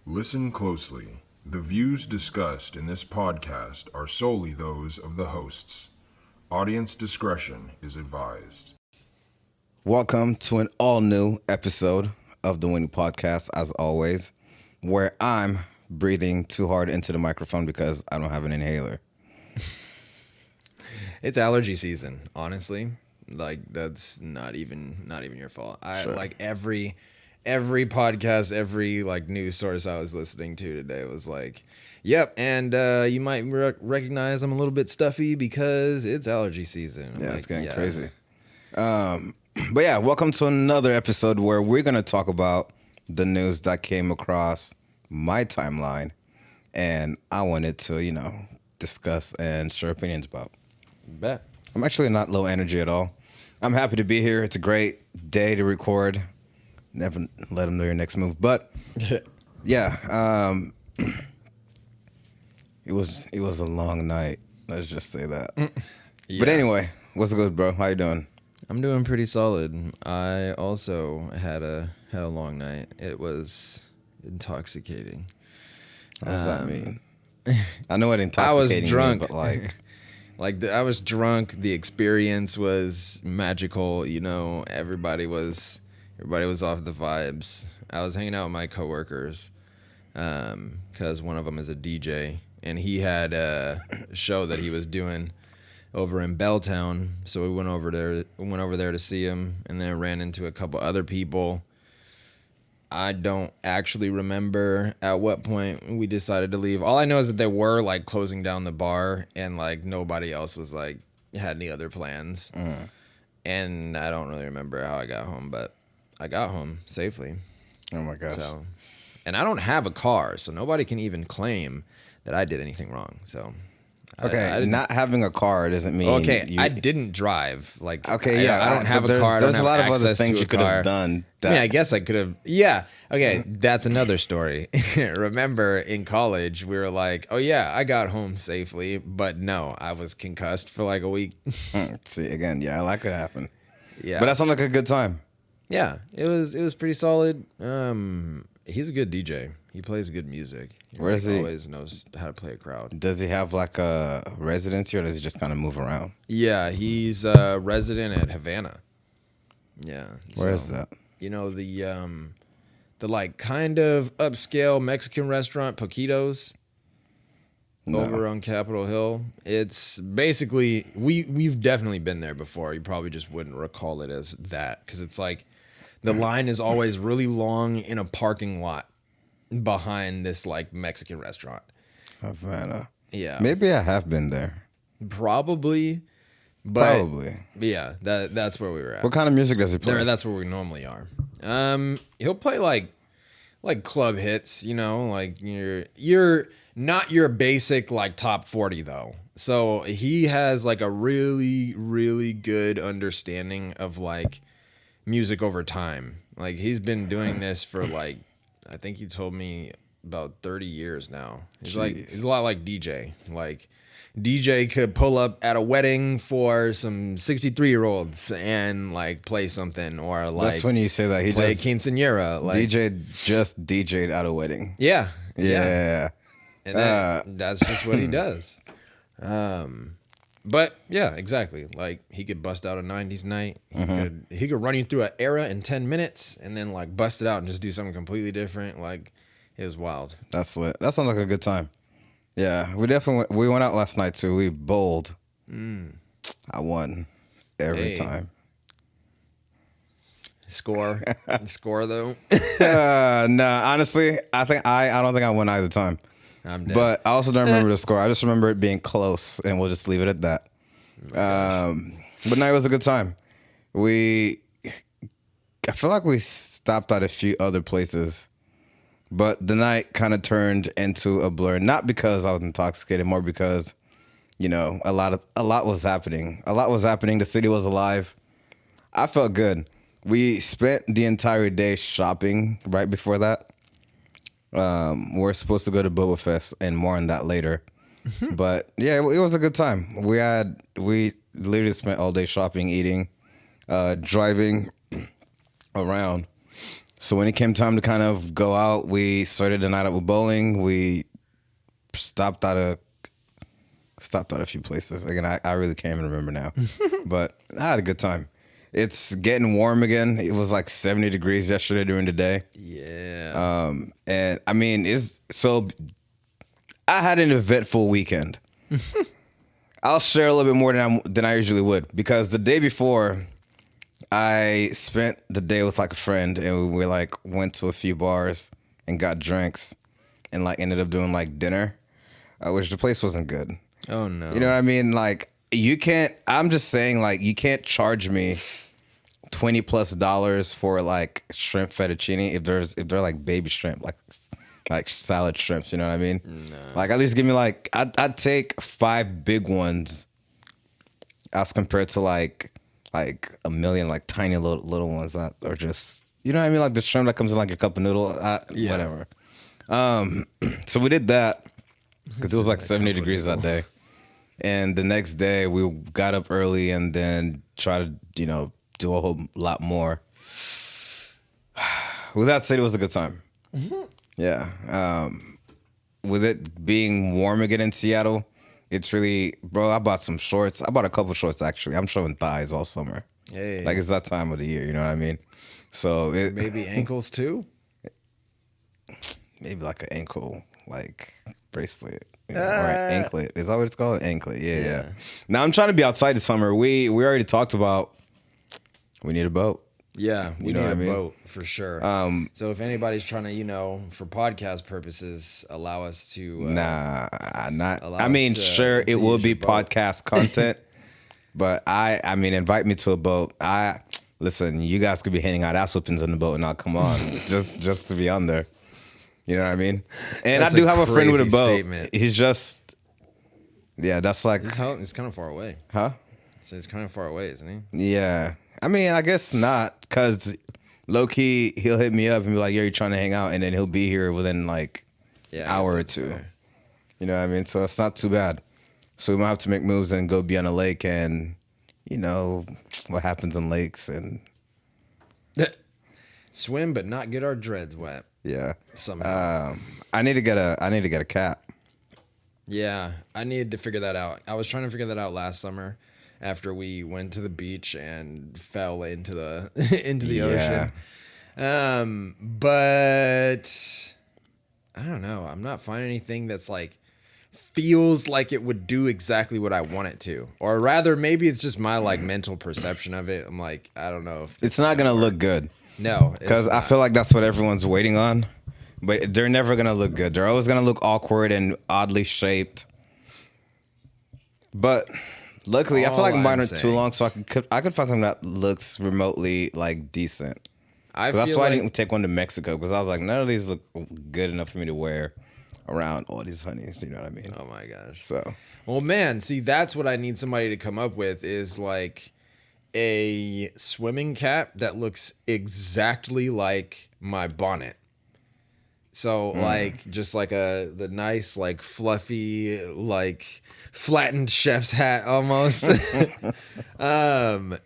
Listen closely. The views discussed in this podcast are solely those of the hosts. Audience discretion is advised. Welcome to an all-new episode of the Winnie Podcast, as always, where I'm breathing too hard into the microphone because I don't have an inhaler. It's allergy season, honestly. Like, that's not even your fault. Sure. Like every podcast, every like news source I was listening to today was like, "Yep, and you might recognize I'm a little bit stuffy because it's allergy season." I'm It's getting crazy. But yeah, welcome to another episode where we're gonna talk about the news that came across my timeline, and I wanted to, discuss and share opinions about. Bet. I'm actually not low energy at all. I'm happy to be here. It's a great day to record. Never let them know your next move. But yeah, it was a long night. Let's just say that. Yeah. But anyway, what's good, bro? How you doing? I'm doing pretty solid. I also had a long night. It was intoxicating. What does that mean? I know what intoxicating I was drunk, means, but I was drunk. The experience was magical. Everybody was off the vibes. I was hanging out with my coworkers because one of them is a DJ, and he had a show that he was doing over in Belltown. So we went over there to see him, and then ran into a couple other people. I don't actually remember at what point we decided to leave. All I know is that they were like closing down the bar, and like nobody else was like had any other plans. And I don't really remember how I got home, but I got home safely. oh my gosh. So, and I don't have a car, so nobody can even claim that I did anything wrong. So, Okay, not having a car doesn't mean. Okay, I didn't drive. Like, Okay, yeah, I don't have a car. There's I a don't lot have of other access things to you a could car. have done. I mean, I guess I could have. Yeah. Okay, that's another story. Remember in college, we were like, oh, yeah, I got home safely. But no, I was concussed for like a week. See, again, yeah, that could happen. Yeah. But that sounded like a good time. Yeah, it was pretty solid. He's a good DJ. He plays good music. Where is he? Always knows how to play a crowd. Does he have like a residency, or does he just kind of move around? Yeah, he's a resident at Havana. Yeah. Where is that? The like kind of upscale Mexican restaurant, Poquitos, over on Capitol Hill. It's basically we've definitely been there before. You probably just wouldn't recall it as that because it's like the line is always really long in a parking lot behind this like Mexican restaurant. Havana. Yeah. Maybe I have been there. Probably. But Probably. yeah, that's where we were at. What kind of music does he play? That's where we normally are. He'll play like club hits, like you're not your basic like top 40 though. So he has like a really, really good understanding of like music over time. Like he's been doing this for like, I think he told me about 30 years now. He's a lot like DJ. Like DJ could pull up at a wedding for some 63-year-olds and like play something, or like That's when you say that he play a just quinceañera. Like DJ just DJ'd at a wedding. yeah. Yeah. And that's just what he does. But yeah, exactly. Like he could bust out a 90s night. He could run you through an era in 10 minutes and then like bust it out and just do something completely different. Like it was wild. That's lit. That sounds like a good time. Yeah, we went out last night too. We bowled. I won every time. Score though. Nah, honestly, I don't think I won either time. I'm dead. But I also don't remember the score. I just remember it being close, and we'll just leave it at that. But no, it was a good time. I feel like we stopped at a few other places, but the night kind of turned into a blur. Not because I was intoxicated, more because, a lot was happening. A lot was happening. The city was alive. I felt good. We spent the entire day shopping right before that. We're supposed to go to Boba Fest, and more on that later. But yeah, it was a good time. We literally spent all day shopping, eating, driving around. So when it came time to kind of go out, we started the night out with bowling. We stopped at a few places. Again, I really can't even remember now, but I had a good time. It's getting warm again. It was like 70 degrees yesterday during the day. Yeah. And I mean, I had an eventful weekend. I'll share a little bit more than I usually would, because the day before, I spent the day with like a friend, and we like went to a few bars and got drinks, and like ended up doing like dinner, which the place wasn't good. Oh no. You know what I mean? Like I'm just saying, like, you can't charge me $20+ for like shrimp fettuccine if they're like baby shrimp, like salad shrimps. You know what I mean? No. Like, at least give me like I'd take 5 big ones as compared to like a million like tiny little ones that are just, you know what I mean, like the shrimp that comes in like a cup of noodle. Whatever. So we did that because it was like 70 degrees that day. And the next day we got up early and then tried to, do a whole lot more. With that said, it was a good time. Mm-hmm. Yeah. With it being warm again in Seattle, it's really, bro, I bought some shorts. I bought a couple shorts, actually. I'm showing thighs all summer. Hey. Like, it's that time of the year, you know what I mean? So Maybe ankles too? Maybe like an ankle, like, bracelet. Or an anklet. Is that what it's called? Anklet. Yeah. Now, I'm trying to be outside this summer. We already talked about we need a boat. Yeah, we need a boat for sure. So if anybody's trying to, for podcast purposes, allow us to. Sure, it will be podcast content, but I mean, invite me to a boat. Listen, you guys could be handing out ass whippings in the boat, and I'll come on just to be on there. You know what I mean? And That's I do have a friend with a boat. Statement. He's just, that's like, he's kind of far away. Huh? So he's kind of far away, isn't he? Yeah. I mean, I guess not, because low-key, he'll hit me up and be like, yo, you're trying to hang out, and then he'll be here within, like, an hour or two. Fair. You know what I mean? So it's not too bad. So we might have to make moves and go be on a lake, and, what happens in lakes, and... Swim, but not get our dreads wet. Yeah. Somehow. I need to get a cap. Yeah, I needed to figure that out. I was trying to figure that out last summer, after we went to the beach and fell into the ocean. But I don't know. I'm not finding anything that's like feels like it would do exactly what I want it to. Or rather, maybe it's just my like mental perception of it. I'm like, I don't know if it's not gonna look good. No, because I feel like that's what everyone's waiting on. But they're never gonna look good. They're always gonna look awkward and oddly shaped. But luckily, I feel like mine are too long, so I could find something that looks remotely like decent. That's why I didn't take one to Mexico, because I was like, none of these look good enough for me to wear around all these honeys. You know what I mean? Oh my gosh. So, well, man, see, that's what I need somebody to come up with is like a swimming cap that looks exactly like my bonnet. So like just like the nice like fluffy like flattened chef's hat almost. And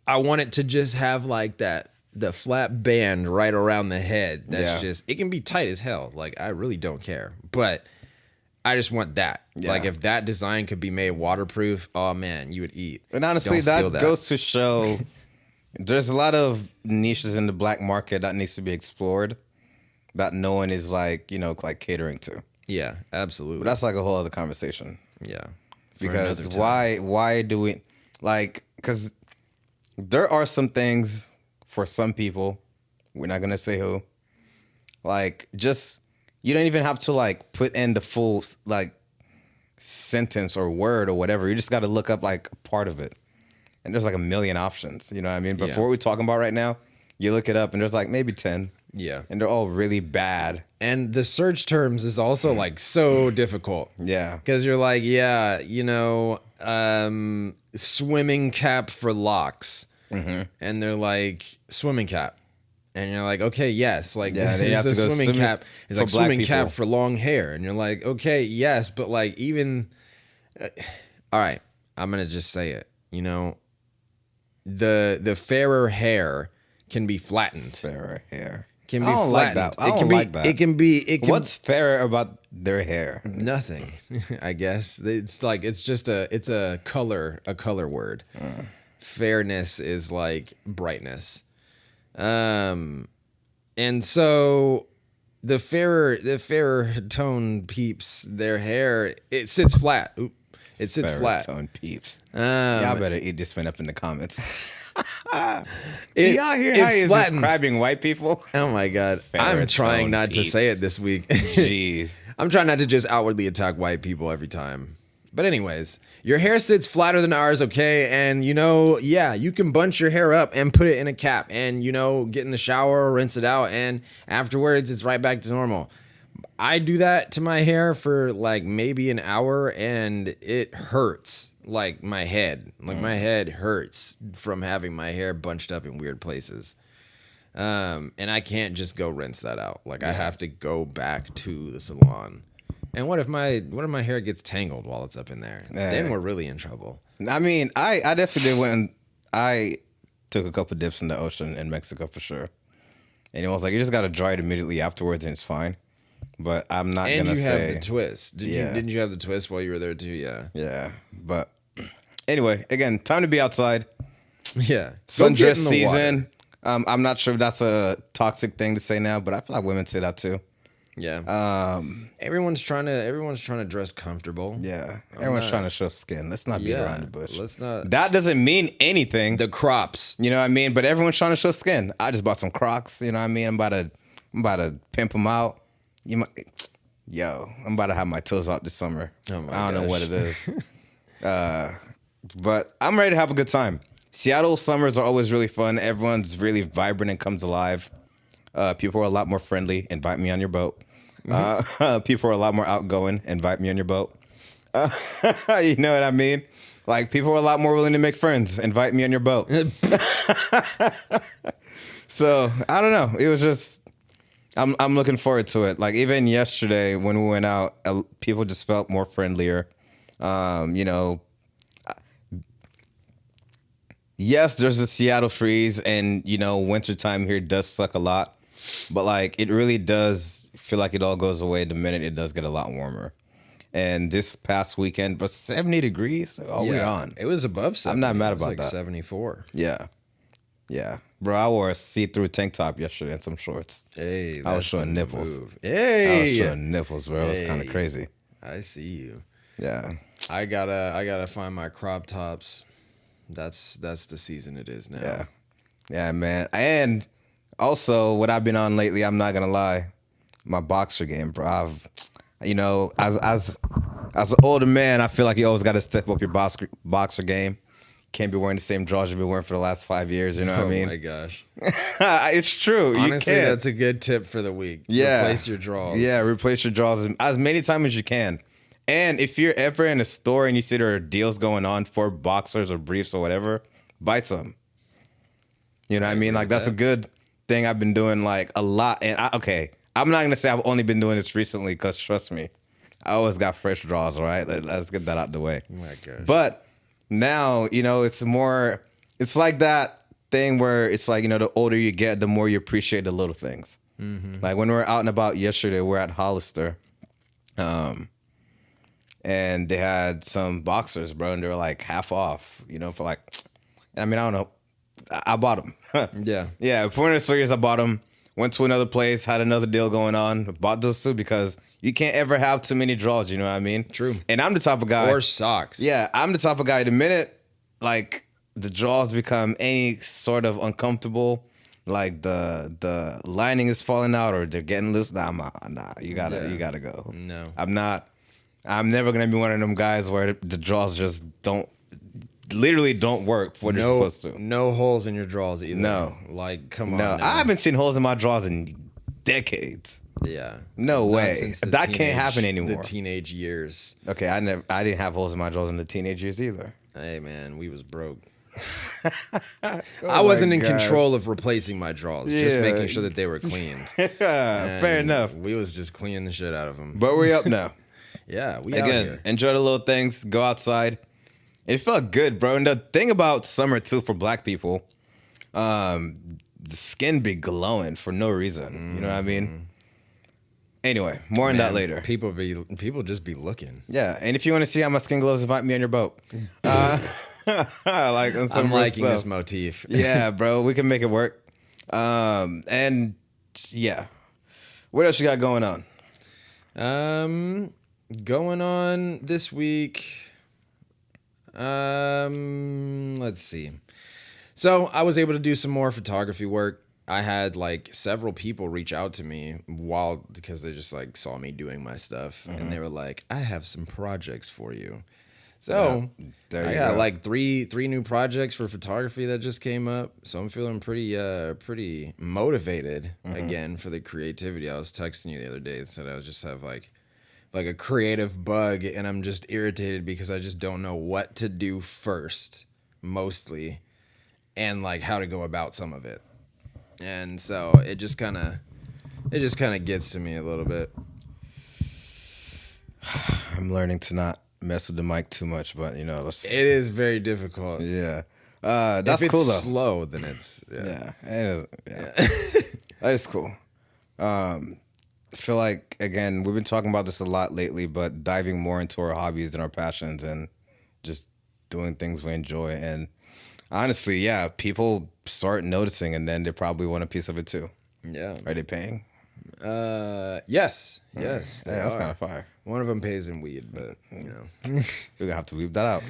I want it to just have like the flat band right around the head. That's just, it can be tight as hell. Like, I really don't care, but I just want that. Yeah. Like, if that design could be made waterproof, oh man, you would eat. And honestly, that goes to show there's a lot of niches in the black market that needs to be explored that no one is like, like catering to. Yeah, absolutely. But that's like a whole other conversation. Yeah. Because why do we, like, because there are some things for some people, we're not going to say who, like, just, you don't even have to like put in the full like sentence or word or whatever. You just got to look up like a part of it. And there's like a million options, you know what I mean? But for what we're talking about right now, you look it up and there's like maybe 10. Yeah. And they're all really bad. And the search terms is also like so difficult. Yeah. Because you're like, swimming cap for locks. Mm-hmm. And they're like, swimming cap. And you're like, okay, yes. Like, it's a swimming cap. It's like swimming cap for long hair. And you're like, okay, yes. But like, even, all right, I'm going to just say it. The fairer hair can be flattened. Fairer hair. Can be I don't like flattened. that. I don't like that. It can be. It can, What's fairer about their hair? nothing? I guess it's like it's a color word. Fairness is like brightness, and so the fairer tone peeps, their hair it sits flat. Oop, it sits Fairer flat. tone peeps. Y'all better eat this one up in the comments. Y'all hear how he's describing white people? Oh my God. Fairer I'm trying tone not to peeps. say it this week. Jeez. I'm trying not to just outwardly attack white people every time. But anyways, your hair sits flatter than ours, okay? And yeah, you can bunch your hair up and put it in a cap and, get in the shower, rinse it out, and afterwards it's right back to normal. I do that to my hair for like maybe an hour and it hurts. Like my head hurts from having my hair bunched up in weird places. And I can't just go rinse that out. Like I have to go back to the salon. And what if my hair gets tangled while it's up in there? Then we're really in trouble. I mean, I definitely did when I took a couple dips in the ocean in Mexico for sure. And it was like, you just got to dry it immediately afterwards and it's fine. But I'm not going to say. And you have the twist. Didn't you have the twist while you were there too? Yeah. Yeah. But anyway, again, time to be outside. Yeah. Sundress season. I'm not sure if that's a toxic thing to say now, but I feel like women say that too. Yeah. Everyone's trying to dress comfortable. Yeah. Everyone's trying to show skin. Let's not beat around the bush. Let's not. That doesn't mean anything. The crops. You know what I mean? But everyone's trying to show skin. I just bought some Crocs. You know what I mean? I'm about to pimp them out. I'm about to have my toes out this summer. Oh my I don't know gosh. what it is. But I'm ready to have a good time. Seattle summers are always really fun. Everyone's really vibrant and comes alive. People are a lot more friendly. Invite me on your boat. People are a lot more outgoing. Invite me on your boat. You know what I mean? Like, people are a lot more willing to make friends. Invite me on your boat. So, I don't know. It was just, I'm looking forward to it. Like, even yesterday when we went out, people just felt more friendlier. Yes, there's a Seattle freeze, and, wintertime here does suck a lot. But, like, it really does feel like it all goes away the minute it does get a lot warmer. And this past weekend, but 70 degrees? Oh, we're on. It was above 70. I'm not mad about like that. 74. Yeah. Yeah. Bro, I wore a see-through tank top yesterday and some shorts. Hey, I was showing nipples. Hey. I was showing nipples, bro. It was kind of crazy. I see you. Yeah. I gotta find my crop tops. That's the season it is now. Yeah. Yeah, man. And also, what I've been on lately, I'm not gonna lie, my boxer game, bro. As an older man, I feel like you always got to step up your boxer game. Can't be wearing the same drawers you've been wearing for the last 5 years. You know what I mean? Oh my gosh. It's true. Honestly, you can. that's a good tip for the week. Yeah. Replace your drawers. Yeah, replace your drawers as many times as you can. And if you're ever in a store and you see there are deals going on for boxers or briefs or whatever, buy some. You know what I mean? Like, that's a good thing I've been doing, like, a lot. And I'm not going to say I've only been doing this recently because, trust me, I always got fresh draws, all right? Let's get that out the way. Oh my gosh. But now, it's like that thing where it's like, the older you get, the more you appreciate the little things. Mm-hmm. Like, when we were out and about yesterday, we're at Hollister. And they had some boxers, bro, and they were like half off, for like, I don't know. I bought them. Yeah. Yeah, for 100 years I bought them. Went to another place, had another deal going on. Bought those too because you can't ever have too many draws, you know what I mean? True. And I'm the type of guy. Or socks. Yeah, I'm the type of guy, the minute, like, the draws become any sort of uncomfortable, like the lining is falling out or they're getting loose, nah, you gotta go. No. I'm never gonna be one of them guys where the draws just literally don't work for what they're supposed to. No holes in your drawers either. No. Like, come on. No, I haven't seen holes in my drawers in decades. Yeah. No Not way. since the That can't happen anymore. The teenage years. Okay, I didn't have holes in my drawers in the teenage years either. Hey, man, we was broke. I wasn't in control of replacing my drawers, just making sure that they were cleaned. Fair enough. We was just cleaning the shit out of them. But we're up now. Yeah, we out Again, here. enjoy the little things. Go outside. It felt good, bro. And the thing about summer too for Black people, the skin be glowing for no reason. You know what I mean? Anyway, more on that later. People just be looking. Yeah, and if you want to see how my skin glows, invite me on your boat. Like on some I'm real liking stuff. this motif. Yeah, bro, we can make it work. And yeah, what else you got going on? Going on this week. Let's see. So I was able to do some more photography work. I had like several people reach out to me because they just like saw me doing my stuff, and they were like, "I have some projects for you." So there I you got go. like three new projects for photography that just came up. So I'm feeling pretty motivated again for the creativity. I was texting you the other day and said I just have like a creative bug, and I'm just irritated because I just don't know what to do first, mostly, and like how to go about some of it. And so it just kind of gets to me a little bit. I'm learning to not mess with the mic too much, but you know, It is very difficult. yeah. That's if it's cool though. slow, then it's Yeah, it is. Yeah. That is cool. I feel like, again, we've been talking about this a lot lately, but diving more into our hobbies and our passions and just doing things we enjoy. And honestly, yeah, people start noticing, and then they probably want a piece of it too. Yeah. Are they paying? Yes. Yes. They Yeah, that's are. kind of fire. One of them pays in weed, but you know. We're going to have to leave that out.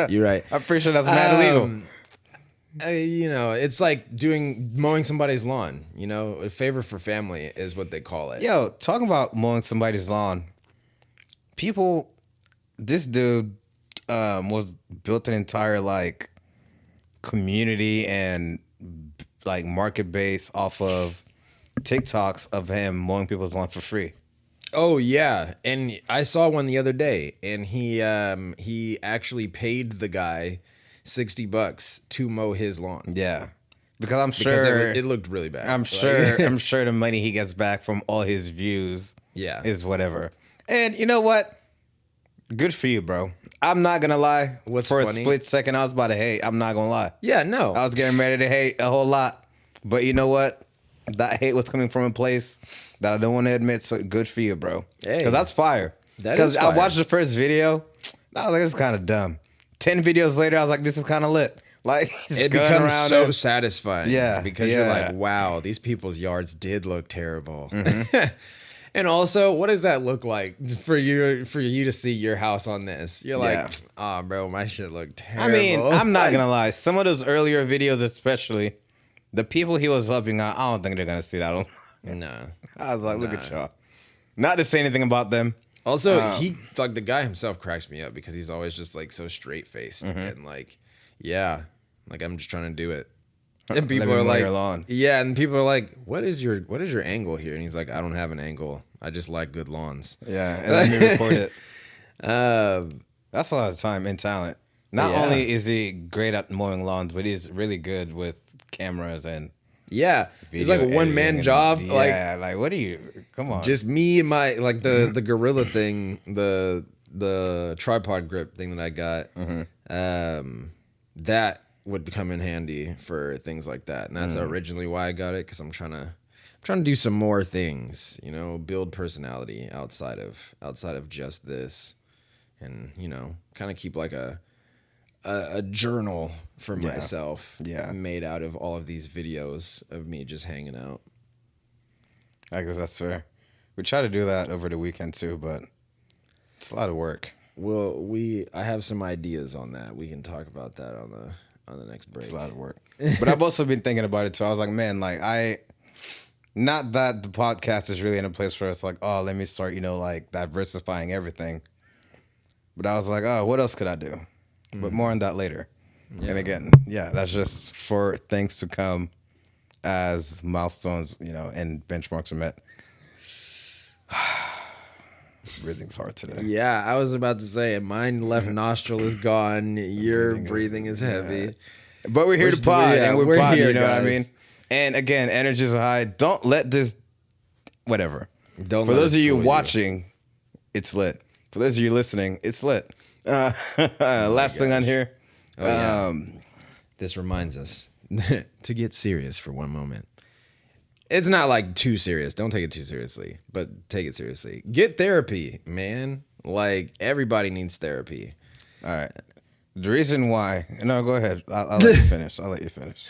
You're right. I'm pretty sure that's mad illegal. You know, it's like mowing somebody's lawn. You know, a favor for family is what they call it. Yo, talking about mowing somebody's lawn, this dude was built an entire like community and like market base off of TikToks of him mowing people's lawn for free. Oh yeah, and I saw one the other day, and he actually paid the guy $60 to mow his lawn. Yeah, because I'm Because sure it looked really bad. I'm sure the money he gets back from all his views Yeah. is whatever. And you know what? Good for you, bro. I'm not gonna lie. What's for funny? a split second, I was about to hate. I'm not gonna lie. Yeah, no. I was getting ready to hate a whole lot, but you know what? That hate was coming from a place that I don't want to admit. So good for you, bro. Hey. Because that's fire. That is Because I fire. watched the first video. I was like, this is kind of dumb. 10 videos later, I was like, this is kind of lit. Like, just It going becomes around so and- satisfying. Yeah, Because you're yeah. like, wow, these people's yards did look terrible. Mm-hmm. And also, what does that look like for you to see your house on this? You're like, Yeah. oh, bro, my shit looked I terrible. mean, I'm not gonna lie. Some of those earlier videos, especially the people he was helping out, I don't think they're gonna see that. Nah. I was like, look at y'all. Not to say anything about them. Also, he like the guy himself cracks me up because he's always just like so straight faced Mm-hmm. and like, yeah, like I'm just trying to do it. And people me are mow like, your lawn. yeah, and people are like, what is your angle here? And he's like, I don't have an angle. I just like good lawns. Yeah, and let me record it. Um, That's a lot of time and talent. Not Yeah. only is he great at mowing lawns, but he's really good with cameras and yeah, it's like a video one man editing job. and- Like yeah, like what do you? Come on. just me and my like the gorilla thing, the tripod grip thing that I got. That would come in handy for things like that, and that's originally why I got it because I'm trying to do some more things, you know, build personality outside of just this, and you know, kind of keep like a journal for myself, Yeah. made out of all of these videos of me just hanging out. I guess that's fair. We try to do that over the weekend too, but it's a lot of work. Well, I have some ideas on that. We can talk about that on the next break. It's a lot of work. But I've also been thinking about it too. I was like, man, like not that the podcast is really in a place where it's like, oh, let me start, you know, like diversifying everything. But I was like, oh, what else could I do? But more on that later. Yeah. And again, yeah, that's just for things to come as milestones, you know, and benchmarks are met. Breathing's hard today. Yeah, I was about to say, mine left nostril is gone. Your breathing is heavy. But we're here to pod, yeah, and we're we're pod, here, you know what I guys. mean? And again, energies are high. Don't let this, whatever. Don't For let those it of you fool watching, it's lit. For those of you listening, it's lit. Last thing on here. Oh, yeah. This reminds us. to get serious for one moment. It's not like too serious. Don't take it too seriously, but take it seriously. Get therapy, man. Like, everybody needs therapy. All right. The reason why, no, go ahead. I'll let you finish.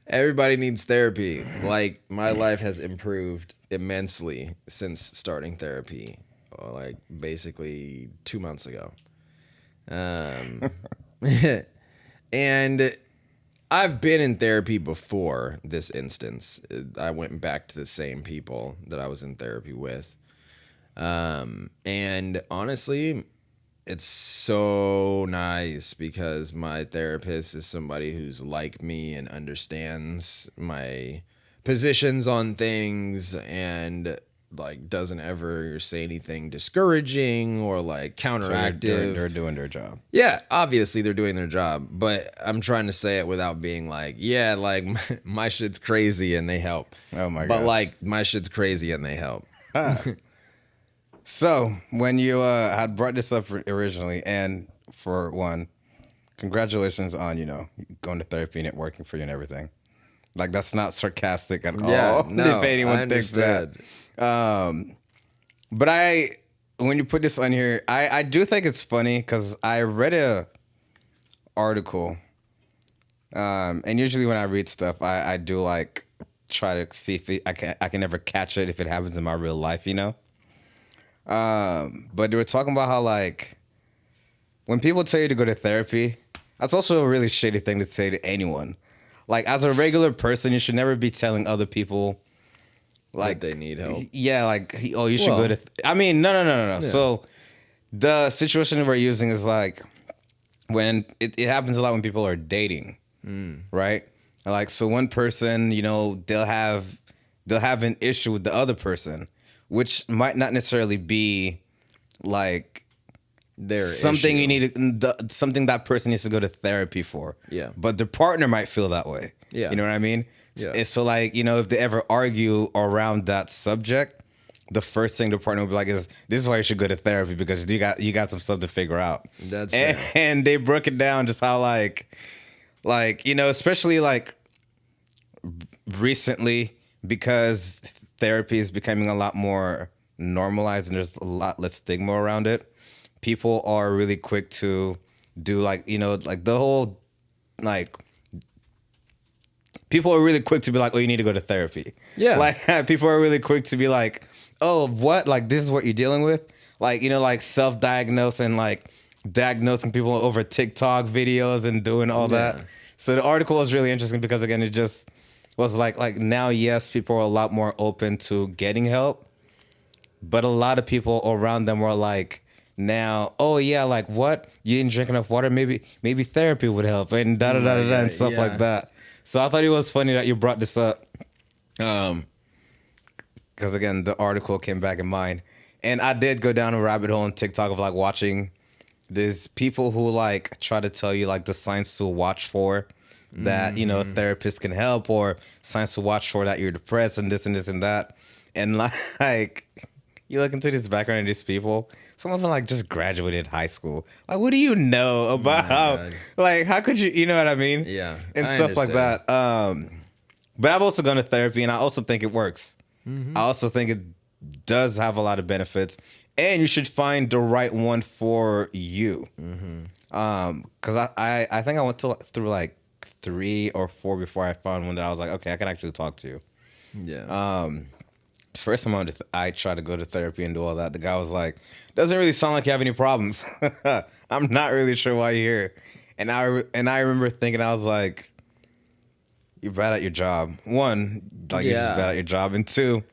Everybody needs therapy. Like, my life has improved immensely since starting therapy, like basically 2 months ago. And I've been in therapy before this instance. I went back to the same people that I was in therapy with. And honestly, it's so nice because my therapist is somebody who's like me and understands my positions on things and like doesn't ever say anything discouraging or like counteractive. So they're doing their job. Yeah, obviously they're doing their job, but I'm trying to say it without being like, yeah, like my shit's crazy and they help. Oh my god. But like my shit's crazy and they help. So when you had brought this up originally, and for one, congratulations on going to therapy and it working for you and everything. Like, that's not sarcastic at all. No, if anyone I thinks understand. that. But when you put this on here, I do think it's funny because I read a article, and usually when I read stuff, I do like try to see if I can never catch it if it happens in my real life, But they were talking about how like when people tell you to go to therapy, that's also a really shitty thing to say to anyone. Like, as a regular person, you should never be telling other people like that they need help. Yeah, like, oh, you should go to. I mean, no. Yeah. So the situation we're using is like when it happens a lot when people are dating, right? Like, so one person, they'll have an issue with the other person, which might not necessarily be like Their something issue. Something that person needs to go to therapy for. Yeah. But the partner might feel that way. Yeah. You know what I mean? Yeah. So like, if they ever argue around that subject, the first thing the partner will be like is, this is why you should go to therapy, because you got some stuff to figure out. That's fair. And they broke it down just how like, especially like recently, because therapy is becoming a lot more normalized and there's a lot less stigma around it. People are really quick to do like, like the whole, like, people are really quick to be like, oh, you need to go to therapy. Yeah. Like, people are really quick to be like, oh, what? Like, this is what you're dealing with? Like, like self-diagnose and like diagnosing people over TikTok videos and doing all that. So the article was really interesting because, again, it just was like now, yes, people are a lot more open to getting help, but a lot of people around them were like, now, oh yeah, like, what? You didn't drink enough water? Maybe therapy would help, and and stuff like that. So I thought it was funny that you brought this up, because again, the article came back in mind, and I did go down a rabbit hole on TikTok of like watching these people who like try to tell you like the signs to watch for that therapists can help, or signs to watch for that you're depressed and this and this and that, and like. You look into this background of these people. Some of them like just graduated high school. Like, what do you know about? Like, how could you know what I mean? Yeah, and I stuff like understand. that. But I've also gone to therapy, and I also think it works. I also think it does have a lot of benefits, and you should find the right one for you. Because I think I went through like 3 or 4 before I found one that I was like, okay, I can actually talk to. Yeah. First time I tried to go to therapy and do all that, the guy was like, doesn't really sound like you have any problems. I'm not really sure why you're here. And I remember thinking, I was like, you're bad at your job. One, like, you're just bad at your job. And two,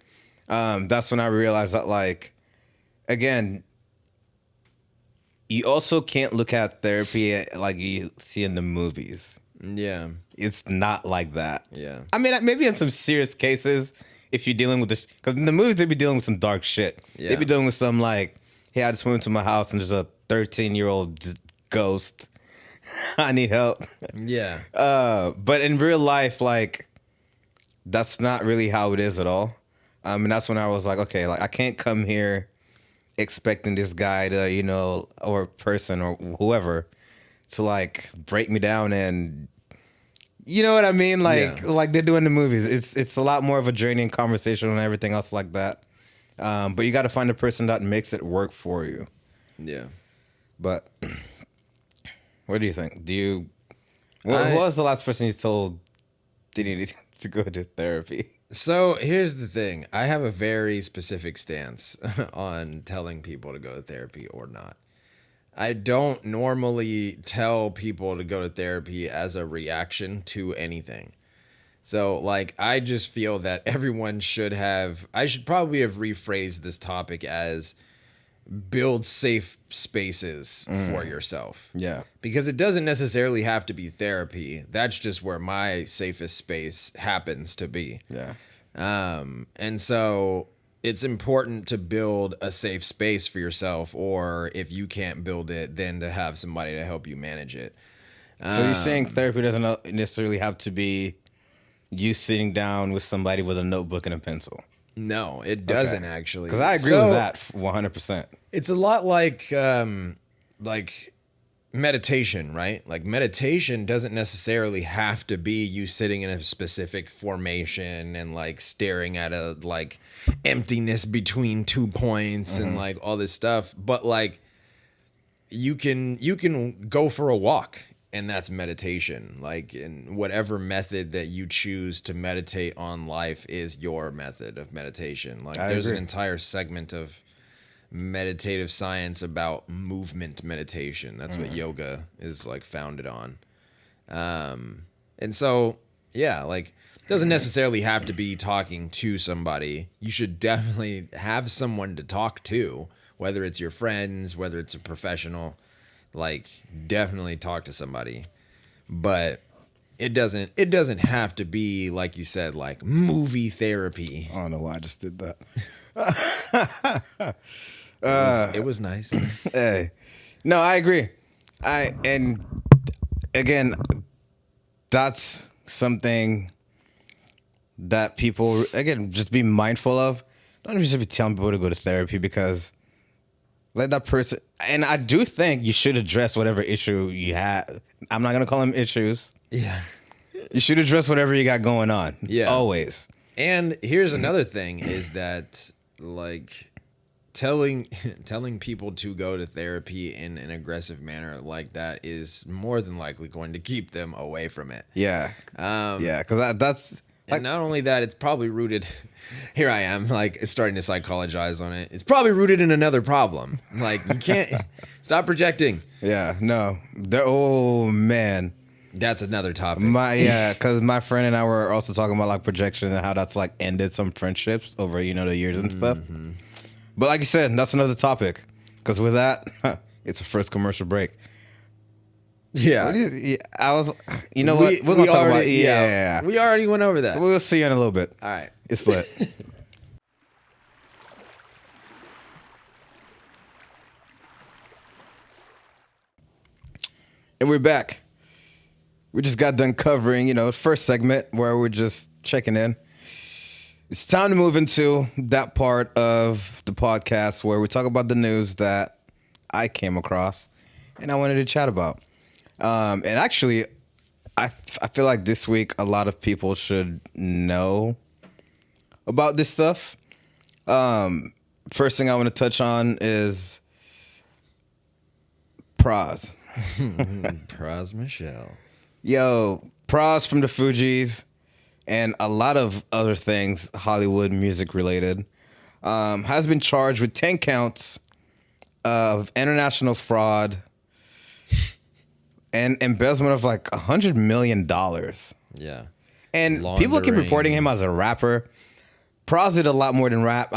that's when I realized that, like, again, you also can't look at therapy like you see in the movies. Yeah. It's not like that. Yeah. I mean, maybe in some serious cases, if you're dealing with this, because in the movies they be dealing with some dark shit. Yeah. They be dealing with some like, hey, I just went into my house and there's a 13-year-old ghost. I need help. Yeah. But in real life, like, that's not really how it is at all. And that's when I was like, okay, like, I can't come here expecting this guy to, or person or whoever to like break me down and You know what I mean? Like Yeah. like they do in the movies. It's a lot more of a draining conversation and everything else like that. But you got to find a person that makes it work for you. Yeah. But what do you think? Who was the last person you told they needed to go to therapy? So here's the thing. I have a very specific stance on telling people to go to therapy or not. I don't normally tell people to go to therapy as a reaction to anything. So, like, I just feel that everyone I should probably have rephrased this topic as build safe spaces for yourself. Yeah. Because it doesn't necessarily have to be therapy. That's just where my safest space happens to be. Yeah. And so it's important to build a safe space for yourself, or if you can't build it, then to have somebody to help you manage it. So you're saying therapy doesn't necessarily have to be you sitting down with somebody with a notebook and a pencil? No, it doesn't actually. Because I agree with that 100%. It's a lot like meditation, right? Like meditation doesn't necessarily have to be you sitting in a specific formation and like staring at a like emptiness between 2 points and like all this stuff. But like you can go for a walk, and that's meditation. Like, in whatever method that you choose to meditate on life is your method of meditation. Like, there's an entire segment of meditative science about movement meditation. That's what yoga is like founded on. And so, yeah, like, it doesn't necessarily have to be talking to somebody. You should definitely have someone to talk to, whether it's your friends, whether it's a professional. Like, definitely talk to somebody. But it doesn't have to be, like you said, like movie therapy. I don't know why I just did that. It was nice. Hey, no, I agree. And again, that's something that people, again, just be mindful of. Don't just be telling people to go to therapy, because let that person, and I do think you should address whatever issue you have. I'm not going to call them issues. Yeah. You should address whatever you got going on. Yeah. Always. And here's another thing is that, like, telling people to go to therapy in an aggressive manner like that is more than likely going to keep them away from it. Yeah. Yeah, because that's... And not only that, it's probably rooted... Here I am, like, starting to psychologize on it. It's probably rooted in another problem. Like, you can't... Stop projecting. Yeah, no. Oh, man. That's another topic. Because my friend and I were also talking about, like, projection and how that's, like, ended some friendships over, the years and stuff. But like you said, that's another topic. Because with that, it's a first commercial break. Yeah. I was, what? We're going to talk about it. Yeah. We already went over that. We'll see you in a little bit. All right. It's lit. And we're back. We just got done covering, first segment where we're just checking in. It's time to move into that part of the podcast where we talk about the news that I came across and I wanted to chat about. And actually, I feel like this week a lot of people should know about this stuff. First thing I want to touch on is Pras. Pras Michelle. Yo, Pras from the Fugees and a lot of other things Hollywood music related, has been charged with 10 counts of international fraud and embezzlement of like $100 million. Yeah. And people keep Laundering. reporting him as a rapper. Pras did a lot more than rap.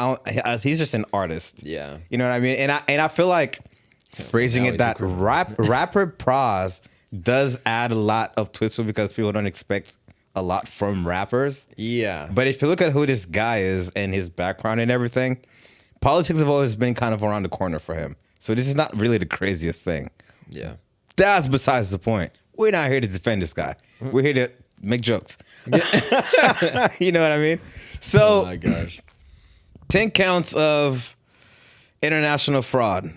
He's just an artist. Yeah. You know what I mean? And I feel like phrasing Now it he's that a criminal. rapper Pras does add a lot of twist because people don't expect a lot from rappers. Yeah. But if you look at who this guy is and his background and everything, politics have always been kind of around the corner for him. So this is not really the craziest thing. Yeah. That's besides the point. We're not here to defend this guy. We're here to make jokes. You know what I mean? So, Oh my gosh. 10 counts of international fraud.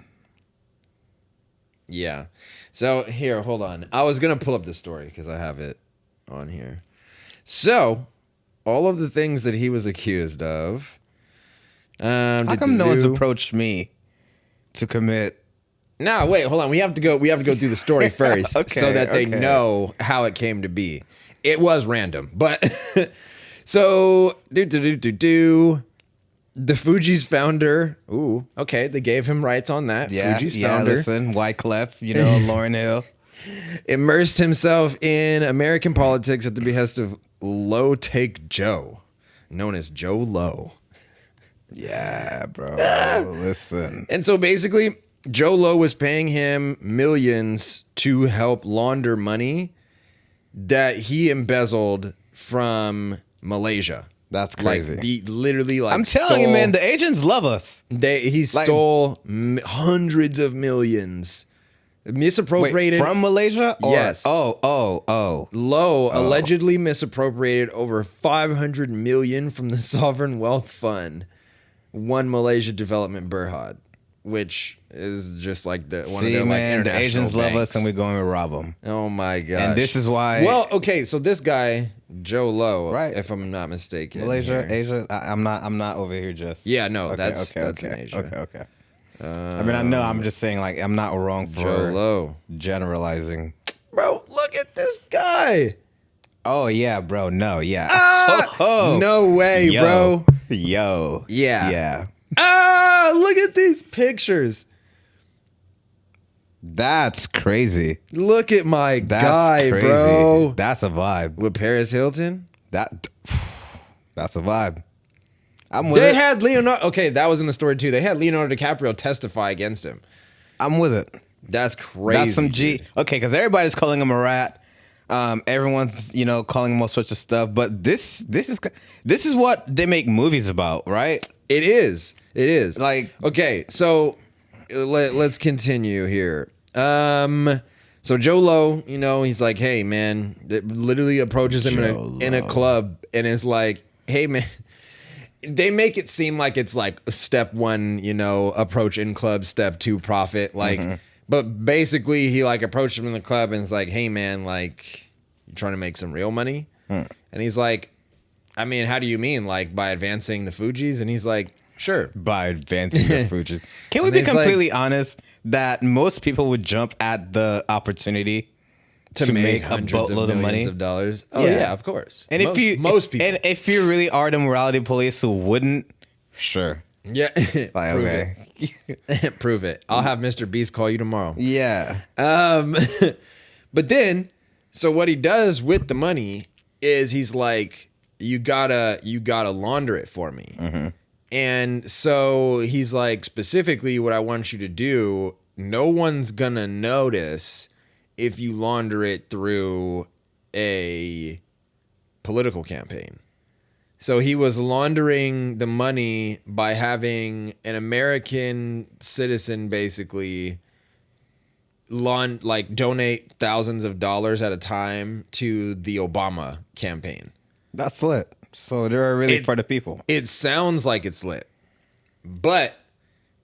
Yeah. So here, hold on. I was gonna pull up the story because I have it on here. So, all of the things that he was accused of. How come no one's approached me to commit? No, wait, hold on. We have to go through the story first Okay, so that they okay. know how it came to be. It was random, but so the Fugees founder. Ooh, okay, they gave him rights on that. Yeah, Fugees yeah. founder Listen, Wyclef, Lauryn Hill. immersed himself in American politics at the behest of Low Take Joe, known as Joe Low. Yeah, bro. Listen. And so basically, Joe Low was paying him millions to help launder money that he embezzled from Malaysia. That's crazy. I'm telling you, man, the Asians love us. He stole hundreds of millions. Misappropriated. Wait, from Malaysia? Or, Yes. Oh. Low allegedly misappropriated over 500 million from the Sovereign Wealth Fund, One Malaysia Development Berhad, which is just like one of their man, the international Asians love banks. us and we're going to rob them. Oh my gosh. And this is why. Well, okay, so this guy, Joe Low, Right. if I'm not mistaken. Malaysia, here. Asia. I'm not over here just. Yeah, no, Okay, that's okay. in Asia. Okay. I mean, I know. I'm just saying, like, I'm not wrong for Joe Low. generalizing. Bro, look at this guy. Oh yeah, bro. No, yeah. No way, Yo. bro. Yo. Yeah. Yeah. Look at these pictures. That's crazy. Look at my That's guy, crazy. bro. That's a vibe. With Paris Hilton? That's a vibe. I'm with They it. had Leonardo. Okay, that was in the story too. They had Leonardo DiCaprio testify against him. I'm with it. That's crazy. That's some G. dude. Okay, because everybody's calling him a rat. Everyone's calling him all sorts of stuff. But this is what they make movies about, right? It is. Like, Okay, so let's continue here. So Joe Low, he's like, hey man, it literally approaches him in a club and is like, hey man. They make it seem like it's like step one, approach in club, step two, profit. Like, but basically he like approached him in the club and is like, hey man, like, you trying to make some real money? And he's like, I mean, how do you mean? Like by advancing the Fugees? And he's like, sure. by advancing the Fugees. Can we And be it's completely honest that most people would jump at the opportunity to make a hundreds boatload of money? millions of dollars. Oh yeah, of course. And most people. and if you really are the morality police who wouldn't, sure. Yeah. Like, okay. Prove it. I'll have Mr. Beast call you tomorrow. Yeah. But then, so what he does with the money is he's like, you gotta launder it for me. And so he's like, specifically what I want you to do, no one's gonna notice if you launder it through a political campaign. So he was laundering the money by having an American citizen basically donate thousands of dollars at a time to the Obama campaign. That's lit. So they're really for the people. It sounds like it's lit, but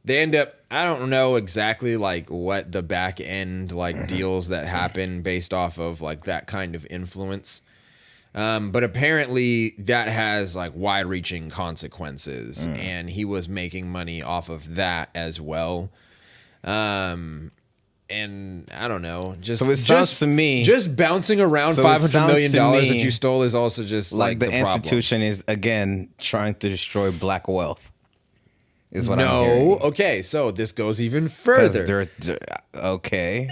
they end up, I don't know exactly like what the back end like deals that happen based off of like that kind of influence. But apparently that has like wide reaching consequences and he was making money off of that as well. And I don't know, So it sounds to me, just bouncing around So it $500 sounds million to that me you stole is also just like the the problem. institution is again trying to destroy black wealth. Is what I'm hearing. Okay, so this goes even 'Cause further. okay.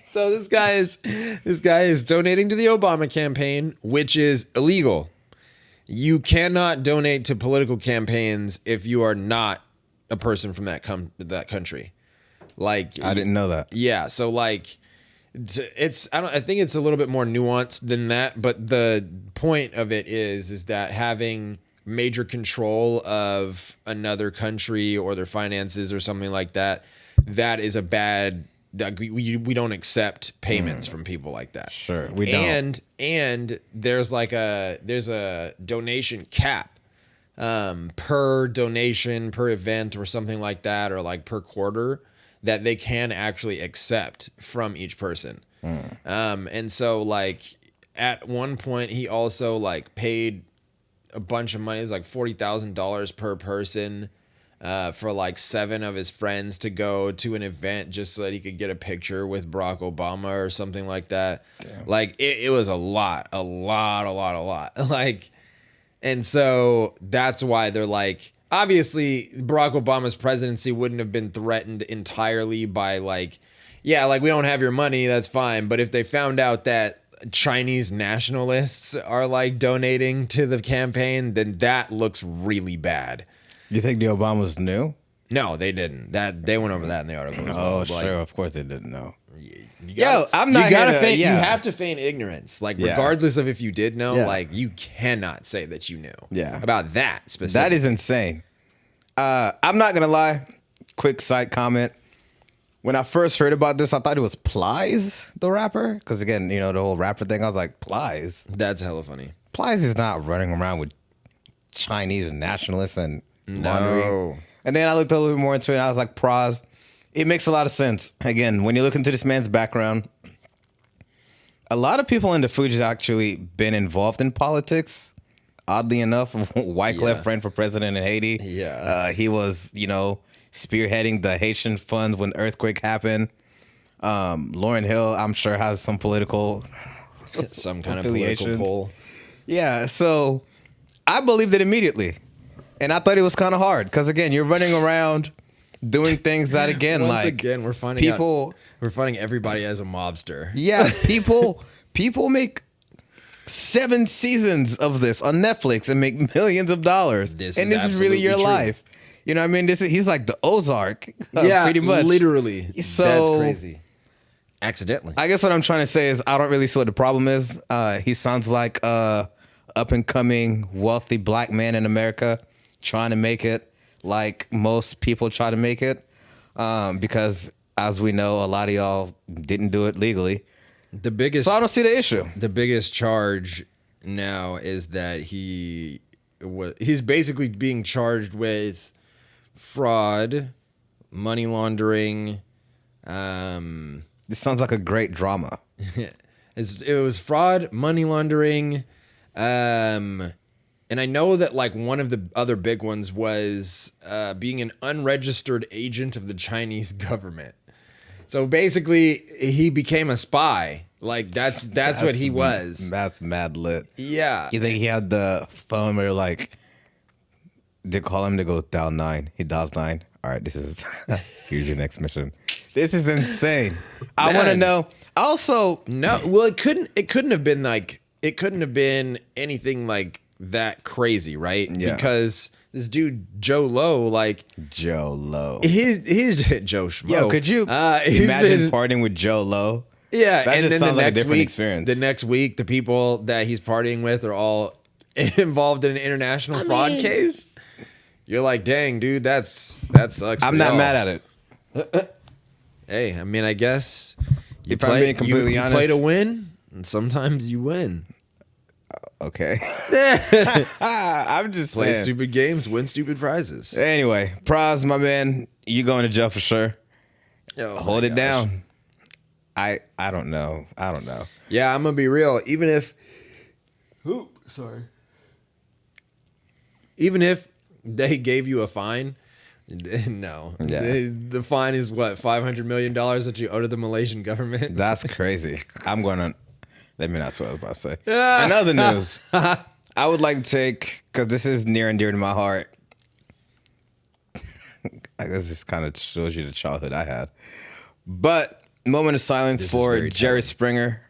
So this guy is donating to the Obama campaign, which is illegal. You cannot donate to political campaigns if you are not a person from that country. Like, I didn't know that. yeah, so like I think it's a little bit more nuanced than that, but the point of it is that having major control of another country or their finances or something like that, that is a bad, that we don't accept payments from people like that. Sure, we don't. And there's a donation cap per donation, per event or something like that, or like per quarter, that they can actually accept from each person. And so like at one point he also like paid a bunch of money. It was like $40,000 per person for like 7 of his friends to go to an event just so that he could get a picture with Barack Obama or something like that. Damn. Like it was a lot. Like, and so that's why they're like, obviously Barack Obama's presidency wouldn't have been threatened entirely by like, yeah, like we don't have your money, that's fine. But if they found out that Chinese nationalists are like donating to the campaign, then that looks really bad. You think the Obamas knew? No, they didn't. That they went over that in the article as well. Oh, sure, of course they didn't know. You have to feign ignorance. Like regardless of if you did know, like you cannot say that you knew. About that specifically. That is insane. I'm not gonna lie. Quick side comment. When I first heard about this, I thought it was Plies, the rapper. Because again, the whole rapper thing, I was like, Plies? That's hella funny. Plies is not running around with Chinese nationalists and laundering. No. And then I looked a little bit more into it, and I was like, Praz. It makes a lot of sense. Again, when you look into this man's background, a lot of people in the Fuji's actually been involved in politics. Oddly enough, Wyclef ran for president in Haiti. Yeah. He was, spearheading the Haitian funds when the earthquake happened. Lauryn Hill, I'm sure, has some political some kind of political pull. Yeah, so I believed it immediately. And I thought it was kind of hard because, again, you're running around doing things that, again, Once again, we're finding everybody as a mobster. Yeah, people make 7 seasons of this on Netflix and make millions of dollars. This is really your life. You know what I mean? He's like the Ozark. Pretty much. Literally. So, that's crazy. Accidentally. I guess what I'm trying to say is I don't really see what the problem is. He sounds like a up-and-coming wealthy black man in America trying to make it like most people try to make it. Because, as we know, a lot of y'all didn't do it legally. So I don't see the issue. The biggest charge now is that he's basically being charged with fraud, money laundering. This sounds like a great drama. It was fraud, money laundering, and I know that like one of the other big ones was being an unregistered agent of the Chinese government. So basically, he became a spy. Like that's what he was. That's mad lit. Yeah. You think he had the phone where like they call him to go dial 9? He dials 9. All right, here's your next mission. This is insane. I want to know. Also, no. Well, it couldn't have been anything like that crazy, right? Yeah. Because this dude Joe Low, he's Joe Schmo. Yo, could you imagine partying with Joe Low? Yeah, that and just then sounds like a different experience. The next week, the people that he's partying with are all involved in an international fraud case. You're like, dang, dude, that sucks. I'm not mad at it. Hey, I mean, I guess I'm being completely honest, you play to win, and sometimes you win. Okay. I'm just play saying. Stupid games, win stupid prizes. Anyway, Praz, my man, you going to jail for sure. Hold it down. I don't know. Yeah, I'm gonna be real. Even if they gave you a fine, no. Yeah. The fine is what, $500 million that you owe to the Malaysian government? That's crazy. I'm going to... Let me not swear what I was about to say. In other news, I would like to take... Because this is near and dear to my heart. I guess this kind of shows you the childhood I had. But moment of silence for Jerry Springer,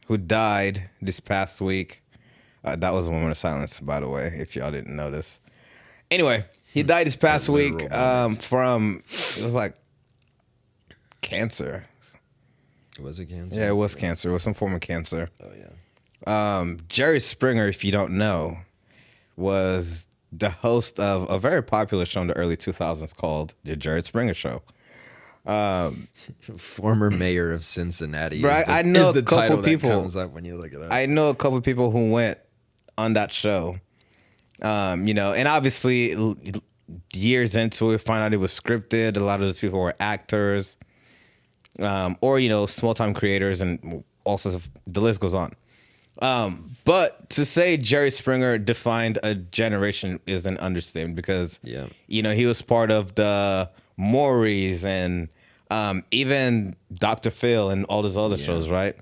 who died this past week. That was a moment of silence, by the way, if y'all didn't notice. Anyway, he died this past week from, it was like cancer. Was it cancer? Yeah, it was cancer. It was some form of cancer. Oh, yeah. Jerry Springer, if you don't know, was the host of a very popular show in the early 2000s called The Jerry Springer Show. Former mayor of Cincinnati. Bro, I know a couple people. That comes up when you look it up. I know a couple people who went on that show. And obviously years into it, find out it was scripted. A lot of those people were actors, or small time creators and also the list goes on. But to say Jerry Springer defined a generation is an understatement because, he was part of the Maury's and even Dr. Phil and all those other shows, right?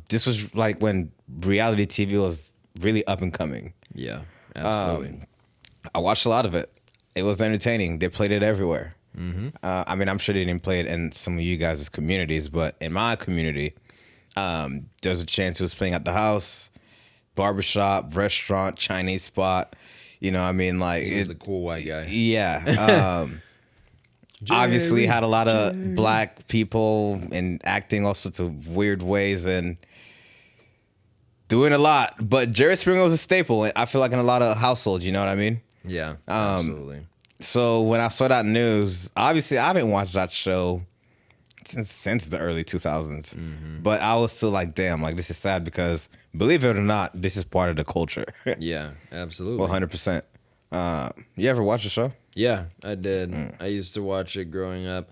This was like when reality TV was really up and coming. Yeah, absolutely. I watched a lot of it. It was entertaining. They played it everywhere. Mm-hmm. I'm sure they didn't play it in some of you guys' communities, but in my community, there's a chance it was playing at the house, barbershop, restaurant, Chinese spot. He was the cool white guy. Yeah. Obviously had a lot of black people and acting all sorts of weird ways and doing a lot. But Jerry Springer was a staple, I feel like, in a lot of households, you know what I mean? Yeah, absolutely. So when I saw that news, obviously I haven't watched that show since the early 2000s. Mm-hmm. But I was still like, damn, like this is sad because believe it or not, this is part of the culture. Yeah, absolutely. 100%. You ever watch the show? Yeah, I did. I used to watch it growing up.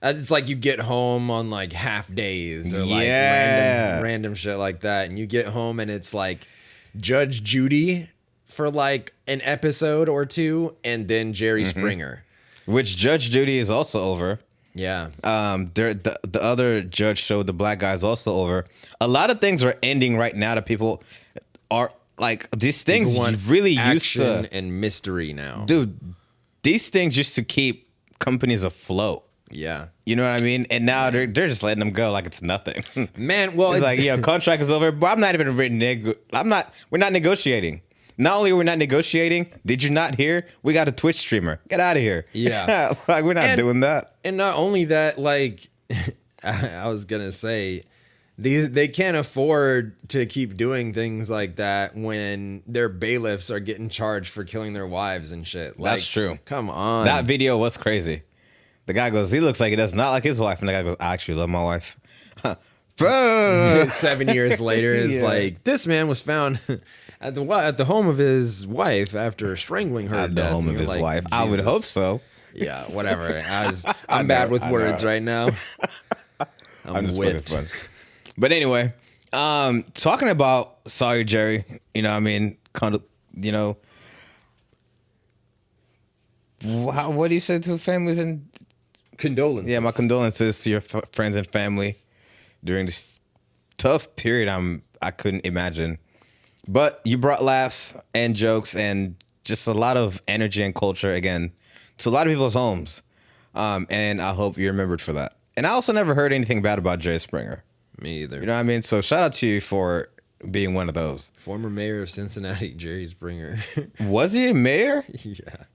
It's like you get home on like half days or like random shit like that. And you get home and it's like Judge Judy for like an episode or two and then Jerry Springer. Which Judge Judy is also over. Yeah. The other judge show, the black guy, is also over. A lot of things are ending right now that people are like, these things really used to. And mystery now. Dude, these things used to keep companies afloat. Yeah. You know what I mean? And now they're just letting them go like it's nothing. Man, well, it's like, contract is over, but I'm not even we're not negotiating. Not only are we not negotiating, did you not hear? We got a Twitch streamer. Get out of here. Yeah. Like, we're not doing that. And not only that, like, I was going to say, they can't afford to keep doing things like that when their bailiffs are getting charged for killing their wives and shit. Like, that's true. Come on. That video was crazy. The guy goes, he looks like he does not like his wife. And the guy goes, I actually love my wife. 7 years later, it's like, this man was found at the home of his wife after strangling her. At the home of his wife. Jesus. I would hope so. Yeah, whatever. I'm bad with words right now. I'm just whipped. Fun. But anyway, talking about sorry, Jerry. What do you say to families and condolences? Yeah, my condolences to your friends and family during this tough period. I couldn't imagine. But you brought laughs and jokes and just a lot of energy and culture again to a lot of people's homes. And I hope you're remembered for that. And I also never heard anything bad about Jerry Springer. Me either. You know what I mean? So shout out to you for being one of those. Former mayor of Cincinnati, Jerry Springer. Was he a mayor?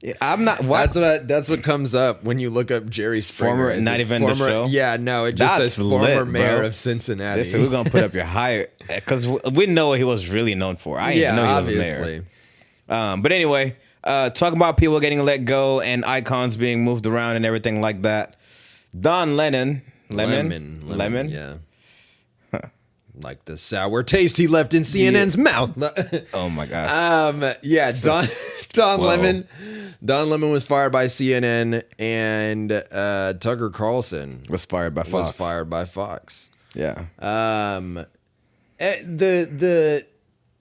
Yeah. I'm not. What? That's what comes up when you look up Jerry Springer. Former, not even the show? Yeah, no, it just says former mayor of Cincinnati. Listen, we're going to put up your higher, because we know what he was really known for. I didn't know he was obviously. a mayor. But anyway, talking about people getting let go and icons being moved around and everything like that. Don Lemon, yeah. Like the sour taste he left in CNN's mouth. Oh my gosh. Yeah, Don Lemon. Don Lemon was fired by CNN, and Tucker Carlson was fired by Fox. Yeah. The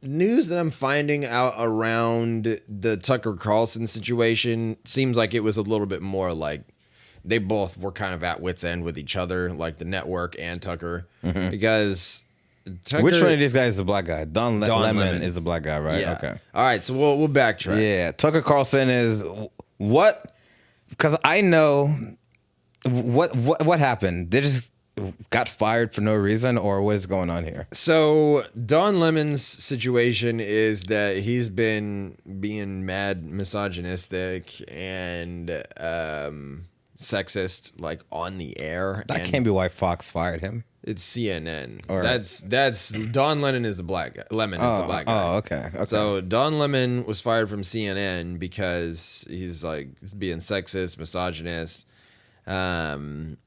news that I'm finding out around the Tucker Carlson situation seems like it was a little bit more like they both were kind of at wit's end with each other, like the network and Tucker, because Tucker, which one of these guys is the black guy? Don Lemon is the black guy, right? Yeah. Okay. All right, so we'll backtrack. Yeah, Tucker Carlson is what? Because I know what happened. They just got fired for no reason, or what is going on here? So Don Lemon's situation is that he's been being mad misogynistic and sexist, like on the air. That can't be why Fox fired him. It's CNN. Right. That's Don Lemon is the black guy. Lemon is the black guy. Oh, okay. So Don Lemon was fired from CNN because he's like being sexist, misogynist, and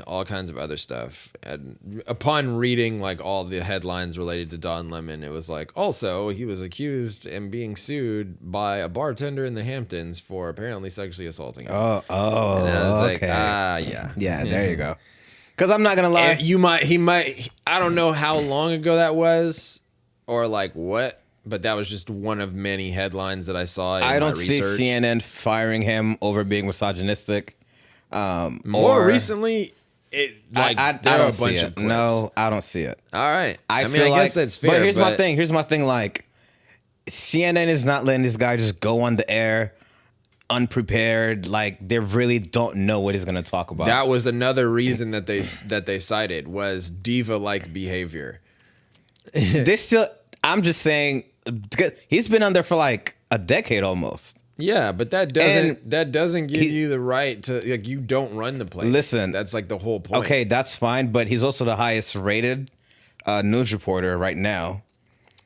all kinds of other stuff. And upon reading like all the headlines related to Don Lemon, it was like also he was accused and being sued by a bartender in the Hamptons for apparently sexually assaulting him. Oh, and I was okay. like, yeah. Yeah, there you go. Because I'm not gonna lie. I don't know how long ago that was, or like what, but that was just one of many headlines that I saw. I don't see CNN firing him over being misogynistic. More recently, I don't see it. No, I don't see it. All right. I guess that's fair. But here's my thing. Here's my thing. Like, CNN is not letting this guy just go on the air unprepared. Like, they really don't know what he's going to talk about. That was another reason that they cited was diva-like behavior. I'm just saying, he's been on there for like a decade almost. Yeah, but that doesn't give you the right to, like, you don't run the place. Listen, that's like the whole point. Okay, that's fine, but he's also the highest rated news reporter right now.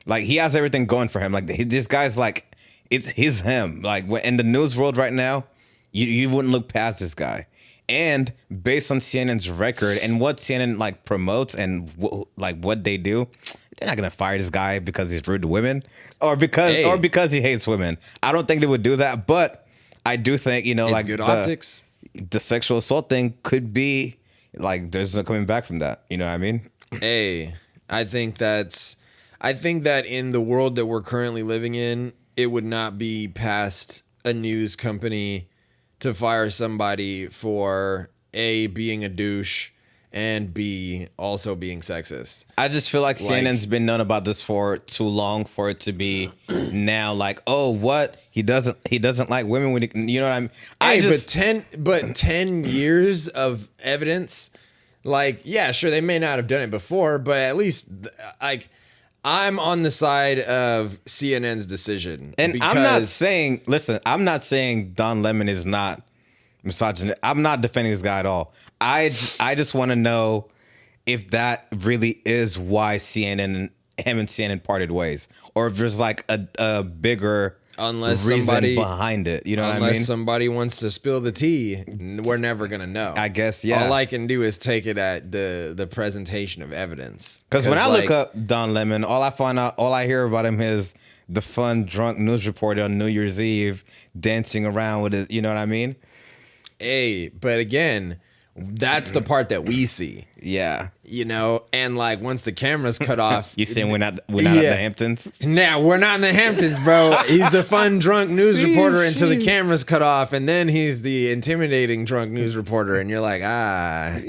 Like, he has everything going for him. Like, this guy's like, he's him. Like, in the news world right now, you wouldn't look past this guy. And based on CNN's record and what CNN like promotes and what they do, they're not gonna fire this guy because he's rude to women or because he hates women. I don't think they would do that, but I do think it's like good optics. The sexual assault thing could be like there's no coming back from that. You know what I mean? Hey, I think that in the world that we're currently living in, it would not be past a news company to fire somebody for A, being a douche, and B, also being sexist. I just feel like CNN's been known about this for too long for it to be now like, oh, what? He doesn't like women when you know what I mean? But 10 years of evidence, like, yeah, sure, they may not have done it before, but at least like I'm on the side of CNN's decision. And I'm not saying Don Lemon is not misogynist. I'm not defending this guy at all. I just want to know if that really is why him and CNN parted ways, or if there's like a bigger reason behind it. You know what I mean? Unless somebody wants to spill the tea, we're never gonna know. I guess, yeah. All I can do is take it at the presentation of evidence. Because when I look up Don Lemon, all I hear about him is the fun drunk news reporter on New Year's Eve dancing around with his. You know what I mean? Hey, but again, that's the part that we see. Yeah. And like once the camera's cut off, you saying we're not at the Hamptons? Nah, we're not in the Hamptons, bro. He's the fun drunk news reporter until the camera's cut off, and then he's the intimidating drunk news reporter, and you're like, we're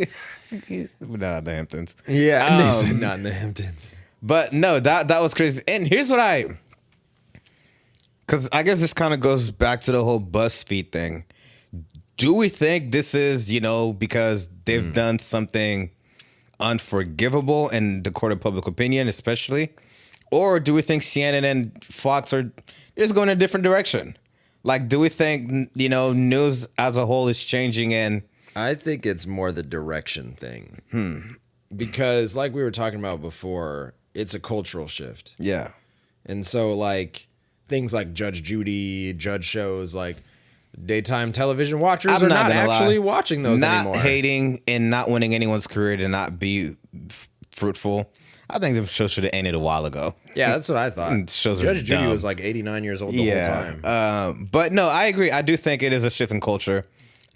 not at the Hamptons. Yeah, not in the Hamptons. But no, that was crazy. And here's what because I guess this kind of goes back to the whole BuzzFeed thing. Do we think this is, because they've done something unforgivable in the court of public opinion, especially? Or do we think CNN and Fox are just going a different direction? Like, do we think, news as a whole is changing? And I think it's more the direction thing. Because like we were talking about before, it's a cultural shift. Yeah. And so like things like Judge Judy, judge shows, like daytime television watchers are not actually watching those anymore. Not hating and not wanting anyone's career to not be fruitful. I think the show should have ended a while ago. Yeah, that's what I thought. Judge Judy was like 89 years old the whole time. But no, I agree. I do think it is a shift in culture.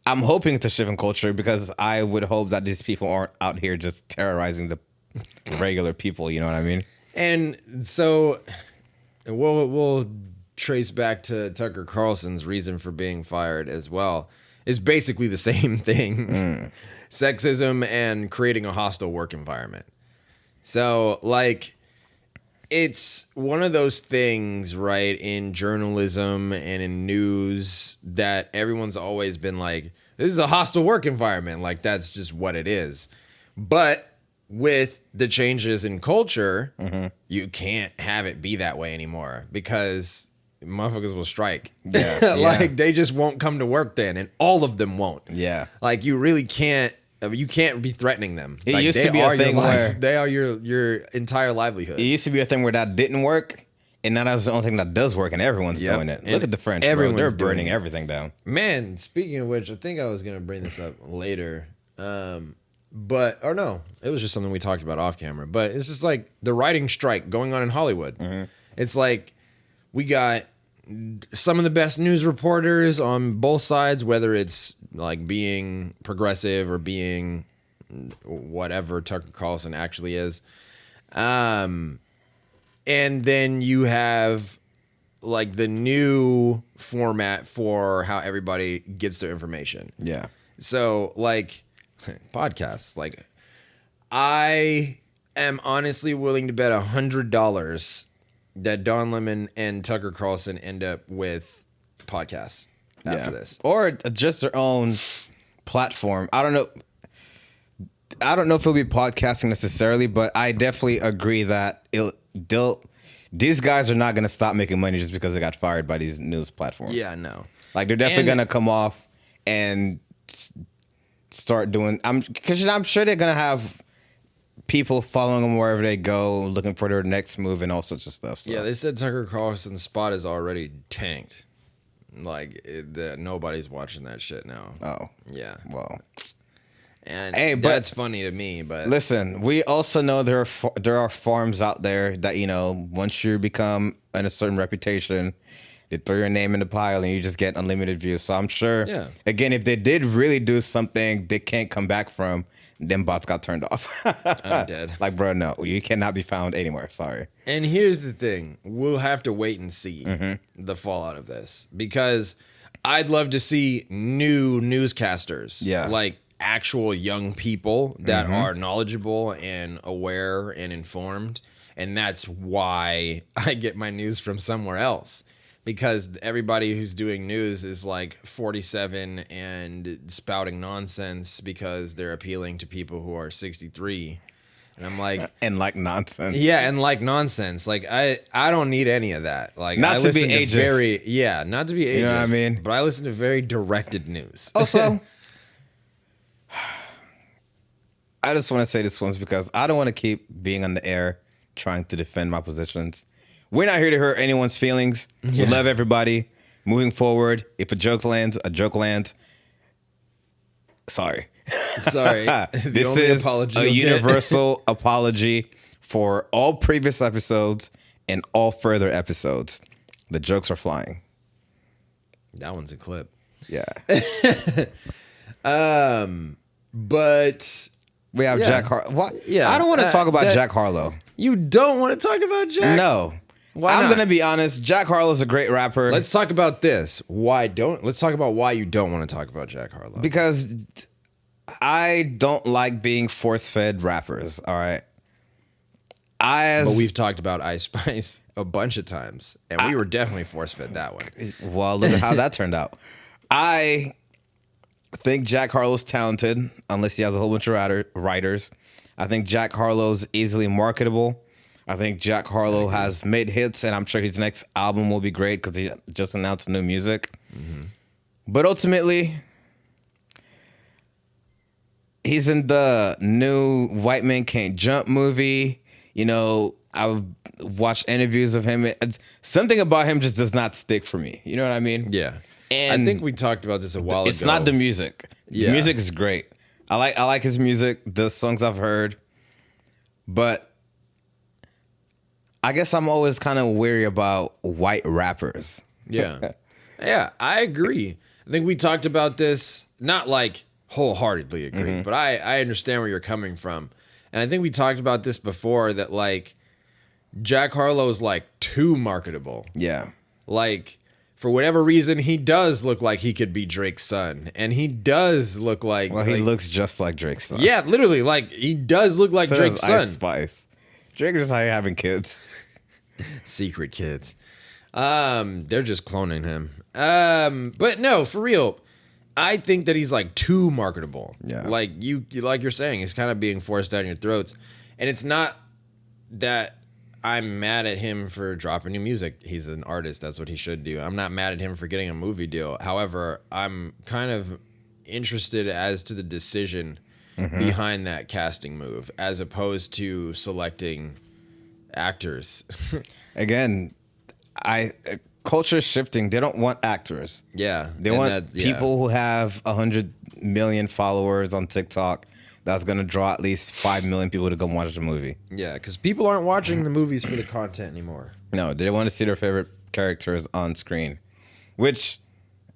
I'm hoping it's a shift in culture because I would hope that these people aren't out here just terrorizing the regular people. You know what I mean? And so we'll trace back to Tucker Carlson's reason for being fired as well. Is basically the same thing. Sexism and creating a hostile work environment. So like it's one of those things, right, in journalism and in news that everyone's always been like, this is a hostile work environment. Like that's just what it is. But with the changes in culture, you can't have it be that way anymore because motherfuckers will strike. Yeah. Like they just won't come to work then, and all of them won't. Yeah. Like you really can't. You can't be threatening them. It like, used to be a thing where they are your entire livelihood. It used to be a thing where that didn't work, and now that's the only thing that does work, and everyone's doing it. Look at the French, bro. They're burning everything down. Man, speaking of which, I think I was gonna bring this up later. But no, it was just something we talked about off camera. But it's just like the writing strike going on in Hollywood. It's like we got some of the best news reporters on both sides, whether it's like being progressive or being whatever Tucker Carlson actually is. And then you have like the new format for how everybody gets their information. Yeah. So like podcasts, like I am honestly willing to bet $100 that Don Lemon and Tucker Carlson end up with podcasts after this, or just their own platform. I don't know if it'll be podcasting necessarily, but I definitely agree that these guys are not going to stop making money just because they got fired by these news platforms. Yeah, no. Like they're definitely going to come off and start doing. Because I'm sure they're going to have people following them wherever they go, looking for their next move and all sorts of stuff. So. Yeah, they said Tucker Carlson's spot is already tanked. Like nobody's watching that shit now. Oh, yeah. Well, and hey, but that's funny to me. But listen, we also know there are farms out there that once you become in a certain reputation, they throw your name in the pile and you just get unlimited views. So I'm sure. Yeah. Again, if they did really do something they can't come back from, then bots got turned off. I'm dead. Like, bro, no, you cannot be found anywhere. Sorry. And here's the thing: we'll have to wait and see the fallout of this, because I'd love to see new newscasters, like actual young people that are knowledgeable and aware and informed, and that's why I get my news from somewhere else. Because everybody who's doing news is like 47 and spouting nonsense because they're appealing to people who are 63. And I'm like... And like nonsense. Yeah, and like nonsense. Like, I don't need any of that. Like, not I to be listen ageist. Not to be ageist. You know what I mean? But I listen to very directed news. Also, I just want to say this once because I don't want to keep being on the air trying to defend my positions. We're not here to hurt anyone's feelings. We love everybody. Moving forward, if a joke lands, a joke lands. Sorry. This is a universal apology for all previous episodes and all further episodes. The jokes are flying. That one's a clip. Yeah. But we have Jack Harlow. What? Yeah, I don't want to talk about Jack Harlow. You don't want to talk about Jack? No. Why I'm not? going to be honest. Jack Harlow's a great rapper. Let's talk about this. Let's talk about why you don't want to talk about Jack Harlow. Because I don't like being force-fed rappers, all right? But we've talked about Ice Spice a bunch of times, and we were definitely force-fed that one. Well, look at how that turned out. I think Jack Harlow's talented, unless he has a whole bunch of writers. I think Jack Harlow's easily marketable. I think Jack Harlow has made hits, and I'm sure his next album will be great because he just announced new music. But ultimately, he's in the new White Man Can't Jump movie. I've watched interviews of him. Something about him just does not stick for me. You know what I mean? Yeah. And I think we talked about this a while ago. It's not the music. Yeah. The music is great. I like his music, the songs I've heard. But I guess I'm always kind of weary about white rappers. Yeah. Yeah, I agree. I think we talked about this, not like wholeheartedly agree, but I understand where you're coming from. And I think we talked about this before, that like Jack Harlow is like too marketable. Yeah. Like, for whatever reason, he does look like he could be Drake's son. And he does look like... Well, he looks just like Drake's son. Yeah, literally. Like, he does look like Drake's son. Ice Spice. Drake is how you're having kids. Secret kids. They're just cloning him. But no, for real, I think that he's like too marketable. Yeah. Like you're saying, he's kind of being forced down your throats. And it's not that I'm mad at him for dropping new music. He's an artist. That's what he should do. I'm not mad at him for getting a movie deal. However, I'm kind of interested as to the decision behind that casting move, as opposed to selecting actors. Again, culture shifting. They don't want actors. Yeah. They want people who have 100 million followers on TikTok. That's going to draw at least 5 million people to go watch the movie. Yeah, because people aren't watching the movies for the content anymore. No, they want to see their favorite characters on screen. Which,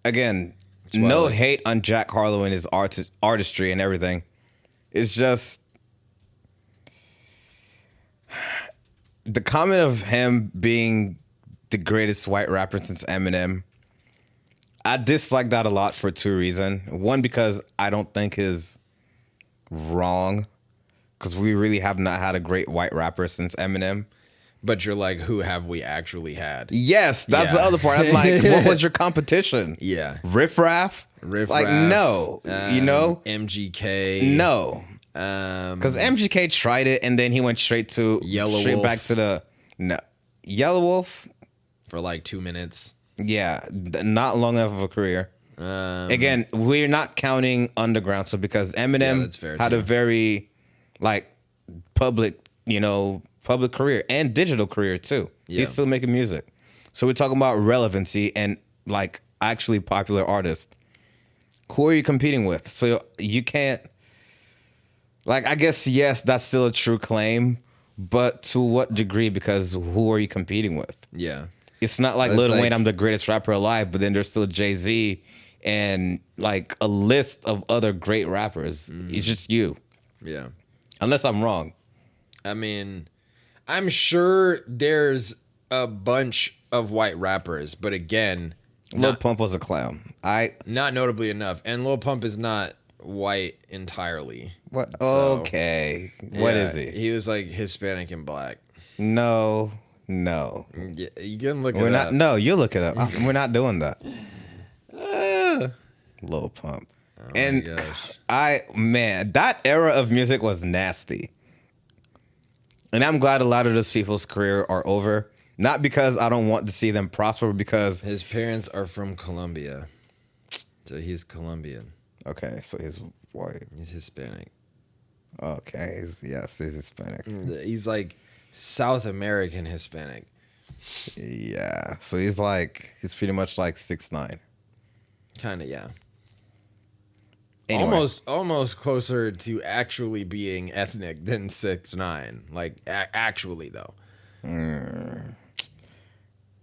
again, no hate on Jack Harlow and his artistry and everything. It's just the comment of him being the greatest white rapper since Eminem. I dislike that a lot for two reasons. One, because I don't think is wrong, because we really have not had a great white rapper since Eminem. But you're like, who have we actually had? Yes, that's Yeah. the other part. I'm like, what was your competition? Yeah. Riff Raff? Like, no. MGK. No. Because MGK tried it and then he went straight Wolf. back to the Yellow Wolf. For like 2 minutes. Yeah, not long enough of a career. Again, we're not counting underground, so because Eminem that's fair, had too. a very like public career and digital career too. Yeah. He's still making music. So we're talking about relevancy and like actually popular artists. Who are you competing with? So you can't, like, I guess, yes, that's still a true claim, but to what degree? Because who are you competing with? Yeah. It's not like But it's Lil Wayne, like- I'm the greatest rapper alive, but then there's still Jay-Z and like a list of other great rappers. It's just you. Yeah. Unless I'm wrong. I mean, I'm sure there's a bunch of white rappers, but again, Lil Pump was a clown. not notably enough. And Lil Pump is not white entirely. What? So, Okay. What yeah, is he? He was like Hispanic and black. No. Yeah, you can look We're it not. up. No, you look it up. We're not doing that. Lil Pump. And my gosh. that era of music was nasty. And I'm glad a lot of those people's career are over. Not because I don't want to see them prosper, but because His parents are from Colombia. So he's Colombian. okay, so he's white. He's Hispanic. Okay, he's Hispanic. He's like South American Hispanic. Yeah, so he's pretty much like 6'9". Kind of, yeah. Anyway. Almost closer to actually being ethnic than 6'9". Like actually though.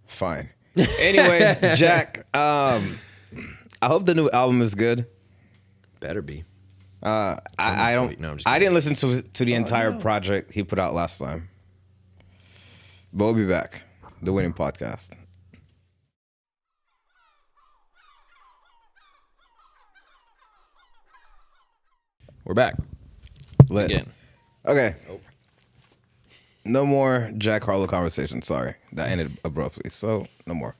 Fine. Anyway, Jack, I hope the new album is good. Better be. I don't. No, I'm just I kidding. didn't listen to the entire project he put out last time. But we'll be back. The Winning Podcast. We're back Lit. again. Okay. Oh. No more Jack Harlow conversation. Sorry. That ended abruptly. So, no more.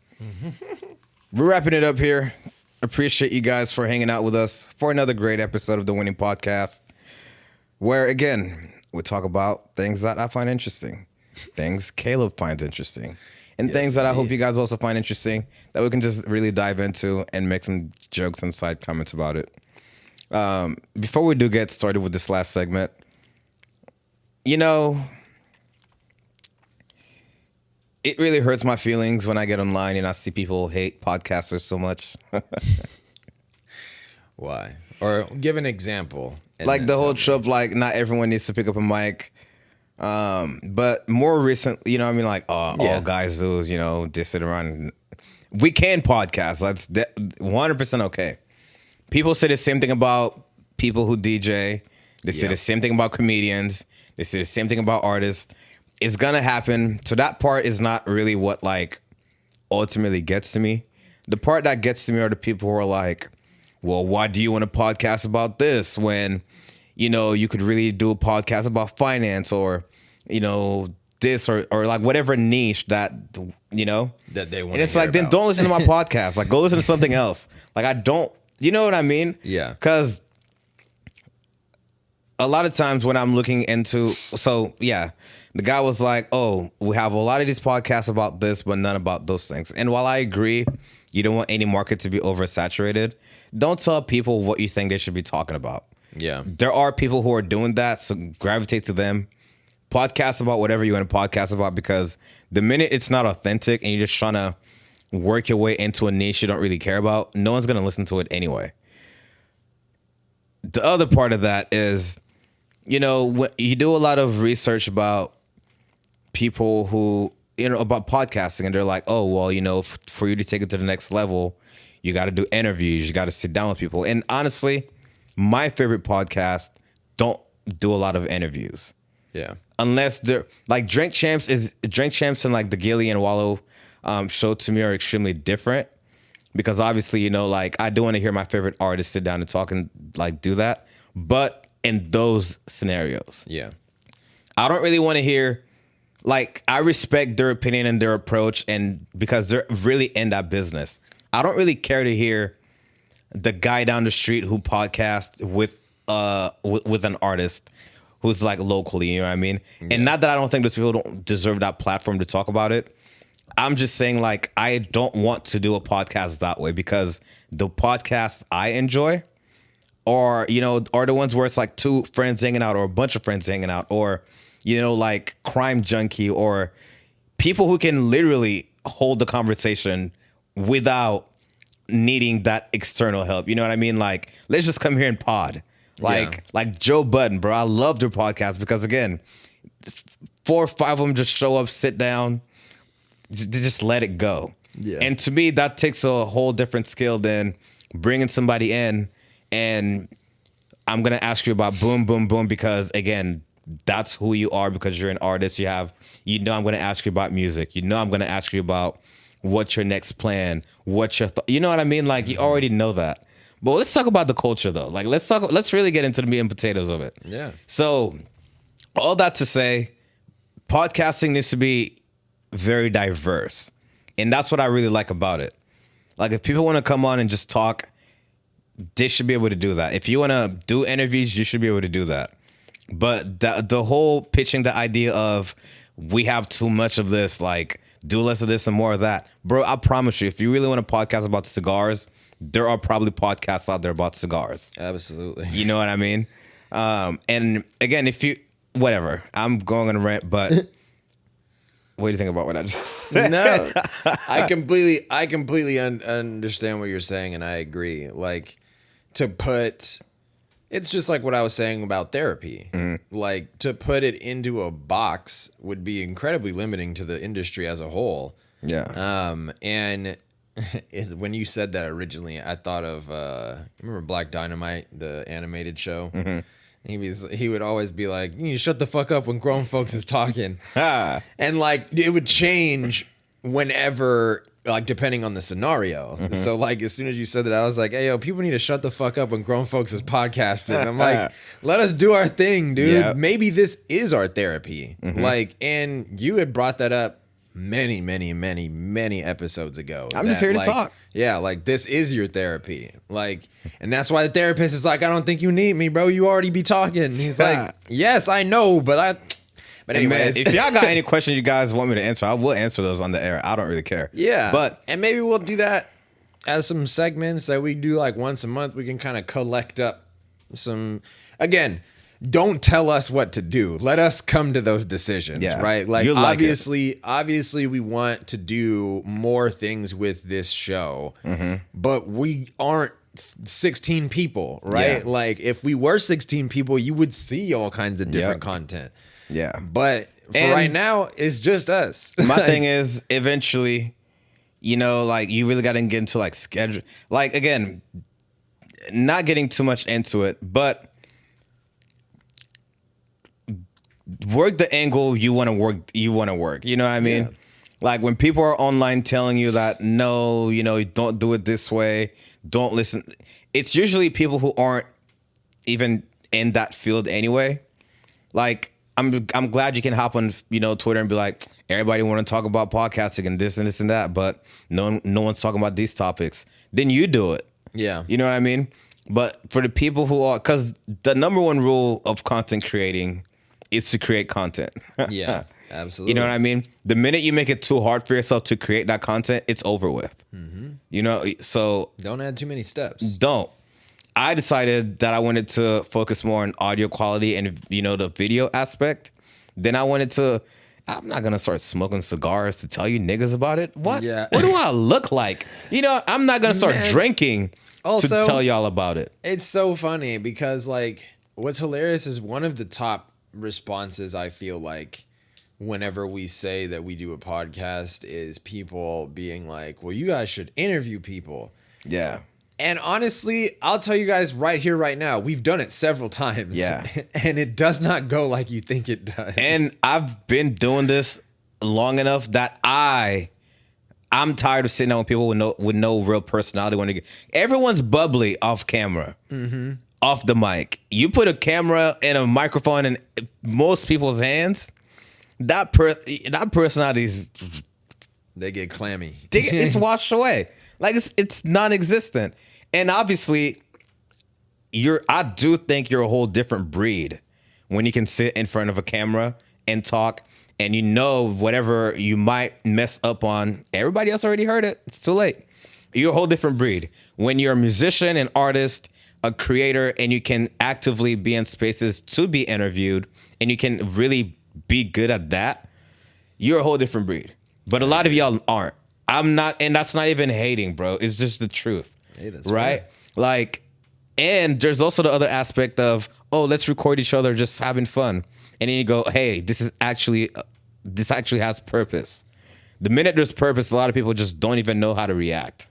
We're wrapping it up here. Appreciate you guys for hanging out with us for another great episode of The Winning Podcast, where, again, we talk about things that I find interesting, things Caleb finds interesting, and Yes, things that I hope indeed. you guys also find interesting that we can just really dive into and make some jokes and side comments about it. Before we do get started with this last segment, you know, it really hurts my feelings when I get online and I see people hate podcasters so much. Why? Or give an example. and Like then the whole tell me. trope, like not everyone needs to pick up a mic. But more recently, you know what I mean? Like, Yeah. all guys do is, they sit around. We can podcast. That's 100% okay. People say the same thing about people who DJ. They say Yeah. the same thing about comedians. They say the same thing about artists. It's gonna happen. So that part is not really what like ultimately gets to me. The part that gets to me are the people who are like, well, why do you want to podcast about this when, you could really do a podcast about finance or, this or like whatever niche that, that they want. and it's like, then don't listen to my podcast. Like, go listen to something else. Like, I don't, you know what I mean? Yeah. Because a lot of times when I'm looking into, so yeah, the guy was like, oh, we have a lot of these podcasts about this, but none about those things. And while I agree, you don't want any market to be oversaturated, don't tell people what you think they should be talking about. Yeah. There are people who are doing that, so gravitate to them. Podcast about whatever you want to podcast about, because the minute it's not authentic and you're just trying to work your way into a niche you don't really care about, no one's going to listen to it anyway. The other part of that is, when you do a lot of research about people who, about podcasting, and they're like, oh, well, for you to take it to the next level, you got to do interviews, you got to sit down with people. And honestly, my favorite podcast don't do a lot of interviews. Yeah. Unless they're like Drink Champs and like the Gilly and Wallow show to me are extremely different, because obviously, you know, like I do want to hear my favorite artist sit down and talk and like do that. But in those scenarios, Yeah. I don't really want to hear, like, I respect their opinion and their approach, and because they're really in that business. I don't really care to hear the guy down the street who podcasts with an artist who's like locally, you know what I mean? Yeah. And not that I don't think those people don't deserve that platform to talk about it. I'm just saying, like, I don't want to do a podcast that way, because the podcasts I enjoy are, you know, are the ones where it's like two friends hanging out or a bunch of friends hanging out, or, you know, like Crime Junkie, or people who can literally hold the conversation without needing that external help. You know what I mean? Like, let's just come here and pod. Like Joe Budden, bro. I love their podcast because, again, 4 or 5 of them just show up, sit down, just let it go. Yeah. And to me, that takes a whole different skill than bringing somebody in and I'm going to ask you about boom, boom, boom, because, again, that's who you are, because you're an artist. I'm going to ask you about music. I'm going to ask you about what's your next plan, what's your you know what I mean? Like, you already know that. But let's talk about the culture, though. Like, let's really get into the meat and potatoes of it. Yeah. So, all that to say, podcasting needs to be very diverse. And that's what I really like about it. Like, if people want to come on and just talk, they should be able to do that. If you want to do interviews, you should be able to do that. But the whole pitching the idea of we have too much of this, like, do less of this and more of that. Bro, I promise you, if you really want to podcast about cigars, there are probably podcasts out there about cigars. Absolutely. You know what I mean? And again, whatever, I'm going on a rant, but what do you think about what I just said? No, I completely understand what you're saying, and I agree. Like, it's just like what I was saying about therapy. Mm-hmm. Like, to put it into a box would be incredibly limiting to the industry as a whole. Yeah. And when you said that originally, I thought of remember Black Dynamite, the animated show. Mm-hmm. He would always be like, "You shut the fuck up when grown folks is talking," and like it would change whenever, like, depending on the scenario. Mm-hmm. So like as soon as you said that, I was like, "Hey yo, people need to shut the fuck up when grown folks is podcasting." I'm like, let us do our thing, dude. Yep. Maybe this is our therapy. Mm-hmm. Like, and you had brought that up many episodes ago. I'm just here to talk. Yeah, like, this is your therapy. Like, and that's why the therapist is like, "I don't think you need me, bro. You already be talking." And he's like, "Yes, I know, but anyways." Man, if y'all got any questions you guys want me to answer, I will answer those on the air. I don't really care. Yeah. And maybe we'll do that as some segments that we do like once a month. We can kind of collect up some, again, don't tell us what to do. Let us come to those decisions, right? Like, obviously we want to do more things with this show, but we aren't 16 people, right? Yeah. Like, if we were 16 people, you would see all kinds of different content. Yeah. But right now, it's just us. My thing is, eventually, you know, like, you really got to get into, like, schedule. Like, again, not getting too much into it, but work the angle you want to work. You know what I mean? Yeah. Like, when people are online telling you that, no, you know, don't do it this way, don't listen. It's usually people who aren't even in that field anyway. Like, I'm glad you can hop on, you know, Twitter and be like, everybody want to talk about podcasting and this and that, but no one's talking about these topics. Then you do it. Yeah. You know what I mean? But for the people who are, because the number one rule of content creating is to create content. Yeah, absolutely. You know what I mean? The minute you make it too hard for yourself to create that content, it's over with. Mm-hmm. You know, so don't add too many steps. Don't. I decided that I wanted to focus more on audio quality and, you know, the video aspect. Then I'm not going to start smoking cigars to tell you niggas about it. What? Yeah. What do I look like? You know, I'm not going to start drinking to tell y'all about it. It's so funny because, like, what's hilarious is one of the top responses I feel like whenever we say that we do a podcast is people being like, "Well, you guys should interview people." Yeah. And honestly, I'll tell you guys right here, right now, we've done it several times. Yeah. And it does not go like you think it does. And I've been doing this long enough that I'm tired of sitting down with people with no real personality. Everyone's bubbly off camera, off the mic. You put a camera and a microphone in most people's hands, that personality is... They get clammy. It's washed away. Like it's non-existent. And obviously, I do think you're a whole different breed when you can sit in front of a camera and talk, and you know whatever you might mess up on, everybody else already heard it. It's too late. You're a whole different breed. When you're a musician, an artist, a creator, and you can actively be in spaces to be interviewed, and you can really be good at that, you're a whole different breed. But a lot of y'all aren't. I'm not, and that's not even hating, bro. It's just the truth. Hey, that's right. Like, and there's also the other aspect of, oh, let's record each other just having fun. And then you go, hey, this actually has purpose. The minute there's purpose, a lot of people just don't even know how to react.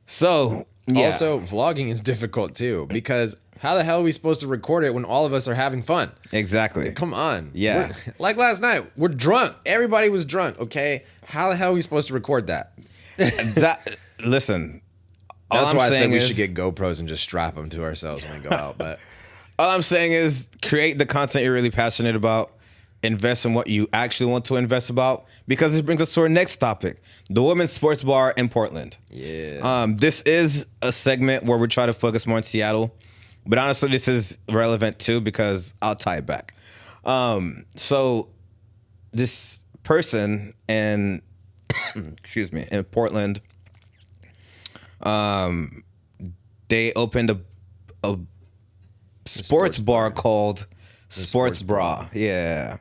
So, yeah. Also, vlogging is difficult too, because how the hell are we supposed to record it when all of us are having fun? Exactly. Come on. Yeah. Like last night, we're drunk. Everybody was drunk, okay? How the hell are we supposed to record that? Listen. That's why I said we should get GoPros and just strap them to ourselves when we go out. But all I'm saying is create the content you're really passionate about. Invest in what you actually want to invest about, because this brings us to our next topic, the women's sports bar in Portland. Yeah. This is a segment where we try to focus more on Seattle, but honestly, this is relevant too because I'll tie it back. So this person in in Portland, they opened a sports bar called Sports Bra. Yeah.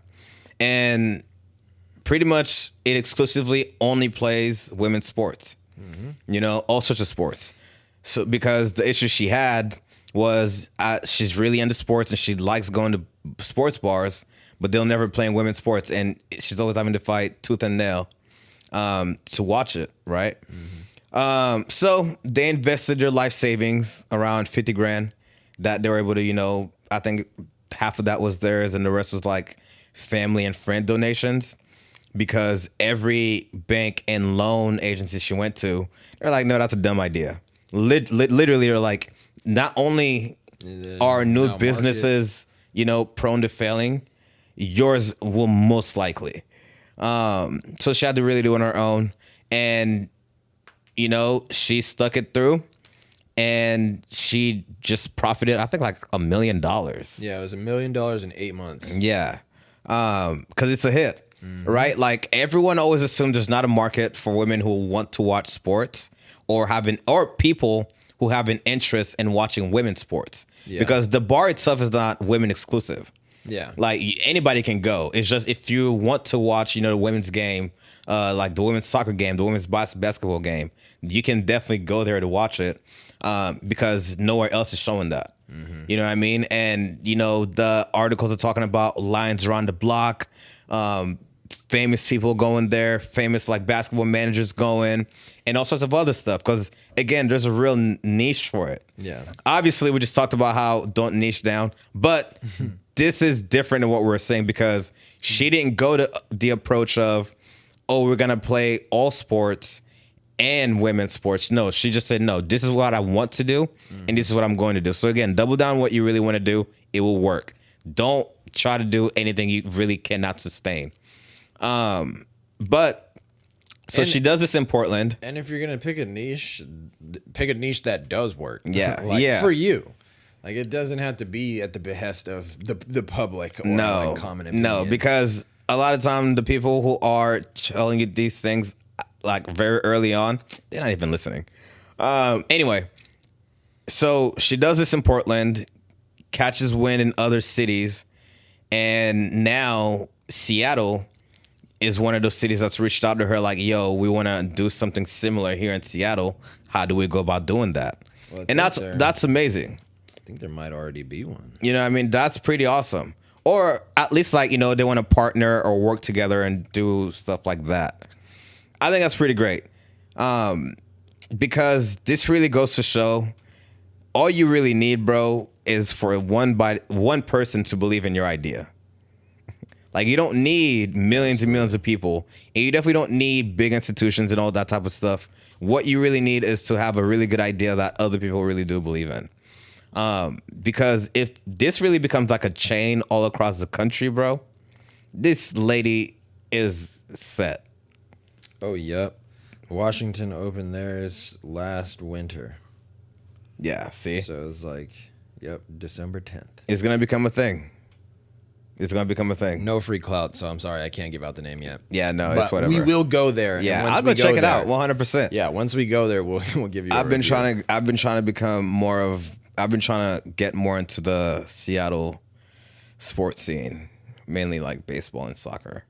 And pretty much it exclusively only plays women's sports. You know, all sorts of sports. So because the issue she had was she's really into sports and she likes going to sports bars, but they'll never play in women's sports, and she's always having to fight tooth and nail to watch it, right? So they invested their life savings, around 50 grand, that they were able to, you know, I think half of that was theirs and the rest was like family and friend donations, because every bank and loan agency she went to, they're like, no, that's a dumb idea. Literally, they're like, not only are new businesses, you know, prone to failing, yours will most likely. So she had to really do it on her own. And, you know, she stuck it through. And she just profited, I think, like $1 million. Yeah, it was $1 million in 8 months. Yeah, because it's a hit, right? Like everyone always assumes there's not a market for women who want to watch sports or people who have an interest in watching women's sports. Yeah. Because the bar itself is not women exclusive. Yeah, like anybody can go. It's just if you want to watch, you know, the women's game, like the women's soccer game, the women's basketball game, you can definitely go there to watch it. Because nowhere else is showing that. You know what I mean? And, you know, the articles are talking about lines around the block, famous people going there, famous like basketball managers going, and all sorts of other stuff. Because, again, there's a real niche for it. Yeah. Obviously, we just talked about how don't niche down, but this is different than what we're saying, because she didn't go to the approach of, oh, we're going to play all sports and women's sports. No, she just said, no, this is what I want to do, and this is what I'm going to do. So again, double down what you really want to do. It will work. Don't try to do anything you really cannot sustain. But so she does this in Portland. And if you're gonna pick a niche that does work. Yeah, like for you. Like it doesn't have to be at the behest of the public or like common opinion. No, because a lot of time the people who are telling you these things, like very early on, they're not even listening. Anyway, so she does this in Portland, catches wind in other cities, and now Seattle is one of those cities that's reached out to her like, yo, we want to do something similar here in Seattle. How do we go about doing that? Well, and that's amazing. I think there might already be one. You know what I mean? That's pretty awesome. Or at least like, you know, they want to partner or work together and do stuff like that. I think that's pretty great. because this really goes to show all you really need, bro, is for one person to believe in your idea. Like, you don't need millions and millions of people, and you definitely don't need big institutions and all that type of stuff. What you really need is to have a really good idea that other people really do believe in. Because if this really becomes like a chain all across the country, bro, this lady is set. Oh, yep. Washington opened theirs last winter. Yeah, see? So it was like, yep, December 10th. It's going to become a thing. It's going to become a thing. No free clout, so I'm sorry, I can't give out the name yet. Yeah, no, But it's whatever. we will go there. Yeah, and once I'll go we check it there- out 100%. Yeah, once we go there, we'll give you. I've been trying to become more of. I've been trying to get more into the Seattle sports scene, mainly like baseball and soccer.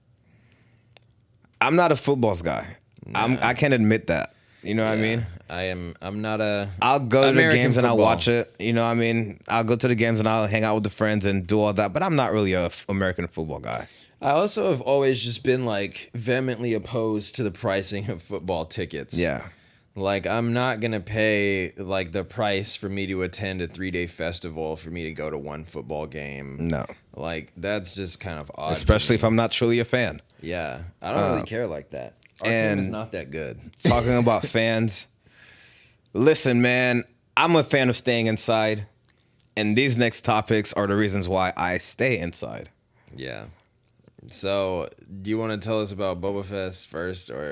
I'm not a footballs guy. I can admit that. You know what I mean? I'm not a. I'll go to the American games and I'll football. watch it. You know what I mean? I'll go to the games and I'll hang out with the friends and do all that. But I'm not really a American football guy. I also have always just been like vehemently opposed to the pricing of football tickets. Yeah. Like, I'm not going to pay, like, the price for me to attend a 3-day festival for me to go to one football game. No. Like, that's just kind of odd. Especially if I'm not truly a fan. Yeah. I don't really care like that. Our team is and- not that good. Talking about fans. Listen, man, I'm a fan of staying inside. And these next topics are the reasons why I stay inside. Yeah. So, do you want to tell us about Boba Fest first, or...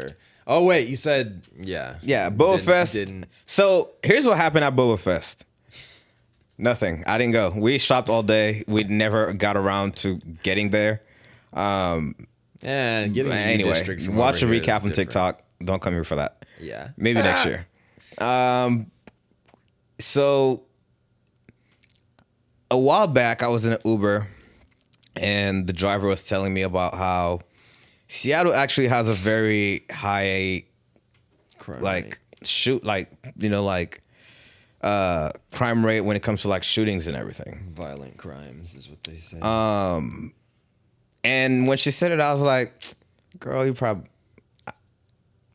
Oh, wait, you said... Yeah. Yeah, Boba Fest. So, here's what happened at Boba Fest. Nothing. I didn't go. We shopped all day. We never got around to getting there. Yeah, getting Anyway, district from watch a over here is recap on different. TikTok. Don't come here for that. Yeah. Maybe next year. So a while back, I was in an Uber, and the driver was telling me about how Seattle actually has a very high, Crime like rate. crime rate when it comes to like shootings and everything. Violent crimes is what they say. And when she said it, I was like, "Girl, you probably."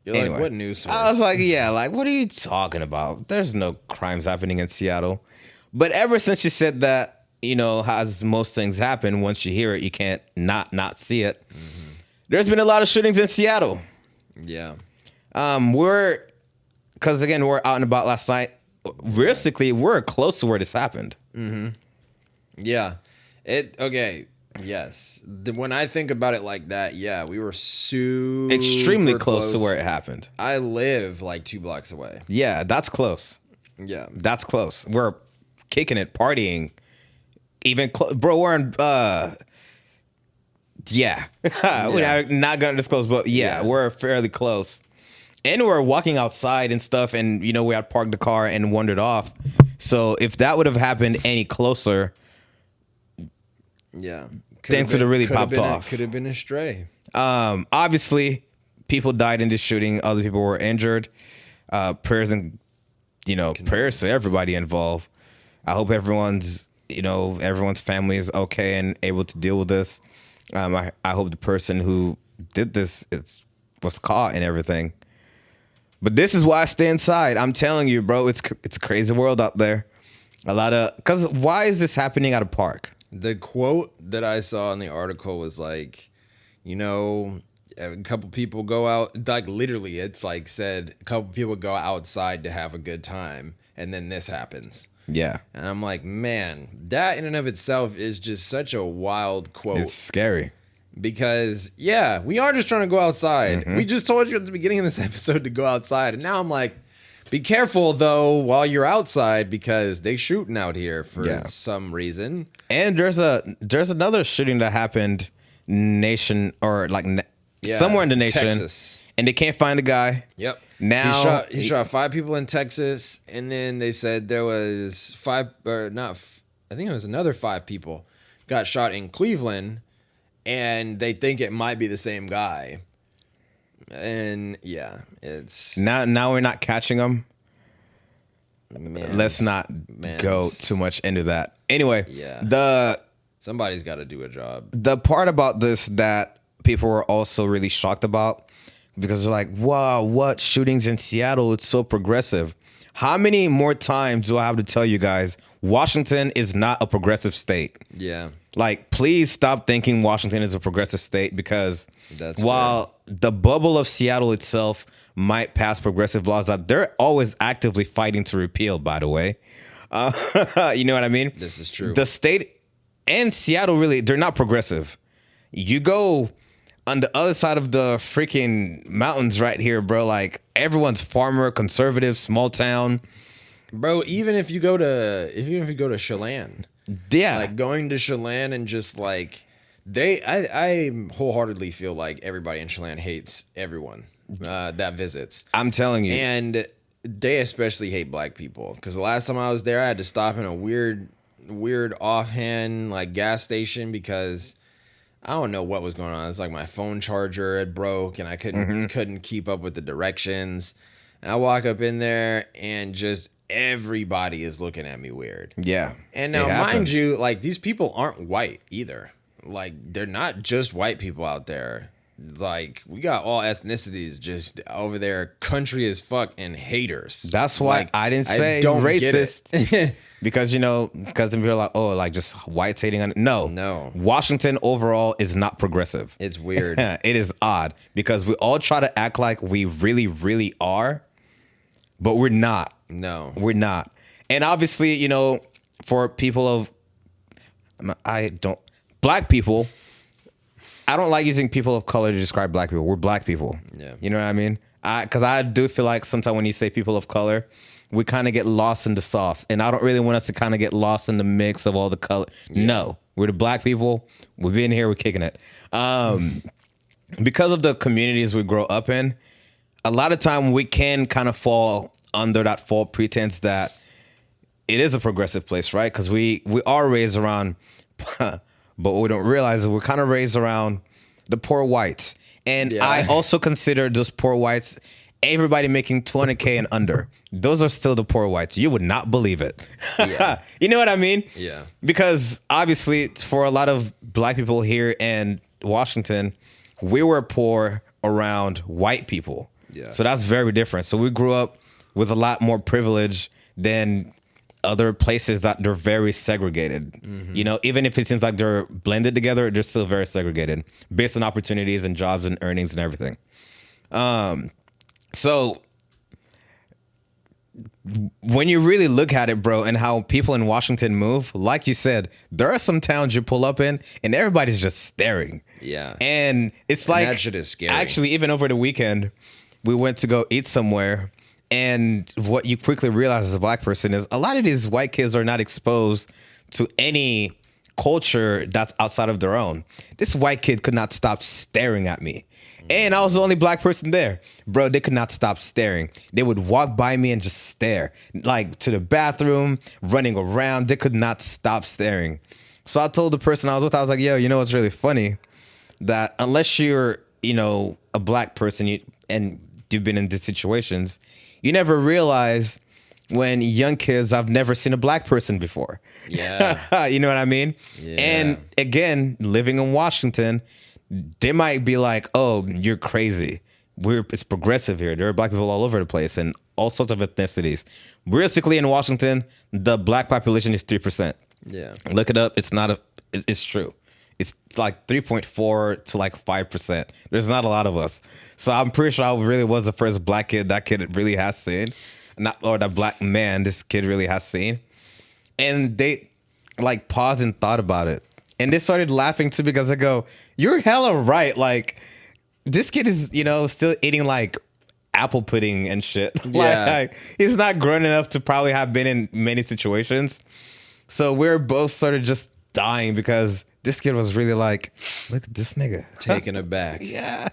You're Anyway, like, what news source? I was like, yeah, like, what are you talking about? There's no crimes happening in Seattle. But ever since she said that, you know, as most things happen, once you hear it, you can't not see it. Mm-hmm. There's been a lot of shootings in Seattle. Yeah. Because again, we're out and about last night. Realistically, we're close to where this happened. Yeah. Okay. Yes. When I think about it like that, yeah, we were super Extremely close to where it happened. I live like 2 blocks away. Yeah, that's close. Yeah. That's close. We're kicking it, partying. Even bro, we're in yeah. We're not gonna disclose, but yeah, we're fairly close. And we're walking outside and stuff, and you know, we had parked the car and wandered off. So if that would have happened any closer, Yeah. things would have really popped off. Could have been a stray. Obviously, people died in this shooting. Other people were injured. Prayers and prayers to everybody involved. I hope everyone's family is okay and able to deal with this. I hope the person who did this was caught and everything. But this is why I stay inside. I'm telling you, bro, it's a crazy world out there. Because why is this happening at a park? The quote that I saw in the article was like, a couple people go out, like literally it's like said a couple people go outside to have a good time, and then this happens. Yeah. And I'm like, man, that in and of itself is just such a wild quote. It's scary. Because, yeah, we are just trying to go outside. Mm-hmm. We just told you at the beginning of this episode to go outside. And now I'm like, be careful, though, while you're outside, because they shooting out here for some reason. And there's another shooting that happened somewhere in the nation. Texas. And they can't find the guy. Yep. Now he shot 5 people in Texas, and then they said there was I think it was another 5 people got shot in Cleveland, and they think it might be the same guy. And yeah, it's now we're not catching them. Let's not go too much into that. Anyway, somebody's got to do a job. The part about this that people were also really shocked about, because they're like, wow, what shootings in Seattle? It's so progressive. How many more times do I have to tell you guys, Washington is not a progressive state? Yeah. Like, please stop thinking Washington is a progressive state, because That's while the bubble of Seattle itself might pass progressive laws that they're always actively fighting to repeal, by the way. You know what I mean? This is true. The state and Seattle, really, they're not progressive. You go on the other side of the freaking mountains right here, bro. Like, everyone's farmer, conservative, small town. Bro, even if you go to Chelan, Yeah. like going to Chelan and just like I wholeheartedly feel like everybody in Chelan hates everyone that visits. I'm telling you. And they especially hate black people, because the last time I was there, I had to stop in a weird offhand like gas station because I don't know what was going on. It's like my phone charger had broke and I couldn't keep up with the directions. And I walk up in there and just everybody is looking at me weird. Yeah. And now, mind you, like, these people aren't white either. Like, they're not just white people out there. Like, we got all ethnicities just over there, country as fuck, and haters. That's why like, I didn't say racist. Because, because people are like, oh, like just whites hating on it. No. Washington overall is not progressive. It's weird. It is odd because we all try to act like we really, really are, but we're not. No. We're not. And obviously, for people of, black people, I don't like using people of color to describe black people. We're black people. Yeah. You know what I mean? Because I do feel like sometimes when you say people of color, we kind of get lost in the sauce. And I don't really want us to kind of get lost in the mix of all the color. Yeah. No, we're the black people. We've been here. We're kicking it. Because of the communities we grow up in, a lot of time we can kind of fall under that false pretense that it is a progressive place, right? Because we are raised around, but what we don't realize is we're kind of raised around the poor whites. And yeah. I also consider those poor whites everybody making $200K and under. Those are still the poor whites. You would not believe it. Yeah. You know what I mean? Yeah. Because obviously for a lot of black people here in Washington, we were poor around white people. Yeah. So that's very different. So we grew up with a lot more privilege than other places that they're very segregated. Mm-hmm. Even if it seems like they're blended together, they're still very segregated based on opportunities and jobs and earnings and everything. So when you really look at it, bro, and how people in Washington move, like you said, there are some towns you pull up in and everybody's just staring. Yeah. And it's like, that shit is scary. Actually, even over the weekend, we went to go eat somewhere. And what you quickly realize as a black person is a lot of these white kids are not exposed to any culture that's outside of their own. This white kid could not stop staring at me. And I was the only black person there. Bro, they could not stop staring. They would walk by me and just stare. Like to the bathroom, running around. They could not stop staring. So I told the person I was with, I was like, yo, what's really funny? That unless you're, a black person and you've been in these situations, you never realize when young kids, I've never seen a black person before. Yeah. You know what I mean? Yeah. And again, living in Washington, they might be like, oh, you're crazy. It's progressive here. There are black people all over the place and all sorts of ethnicities. Realistically, in Washington, the black population is 3%. Yeah. Look it up. It's true. It's like 3.4 to like 5%. There's not a lot of us. So I'm pretty sure I really was the first black kid that kid really has seen. Or that black man this kid really has seen. And they like paused and thought about it. And they started laughing too because I go, you're hella right. Like, this kid is, still eating like apple pudding and shit. Yeah. Like, he's not grown enough to probably have been in many situations. So we're both sort of just dying because this kid was really like, look at this nigga. Taken aback. Yeah.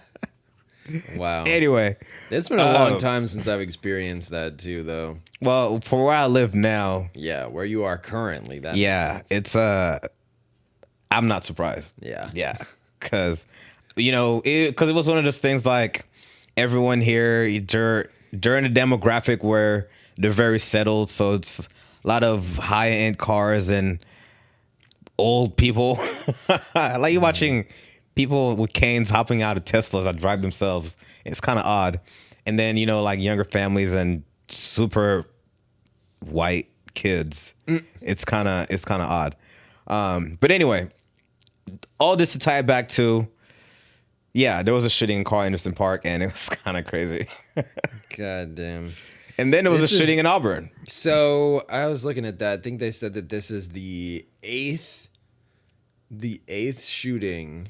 Wow. Anyway. It's been a long time since I've experienced that too, though. Well, for where I live now. Yeah, where you are currently. That it's I'm not surprised. Yeah. Yeah. Because, it was one of those things like everyone here, during the demographic where they're very settled. So it's a lot of high-end cars and old people. Like you're watching people with canes hopping out of Teslas that drive themselves. It's kind of odd. And then, like younger families and super white kids. It's kind of odd. But anyway, all this to tie it back to, there was a shooting in Carl Anderson Park, and it was kind of crazy. God damn. And then there was a shooting in Auburn. So I was looking at that. I think they said that this is the eighth shooting.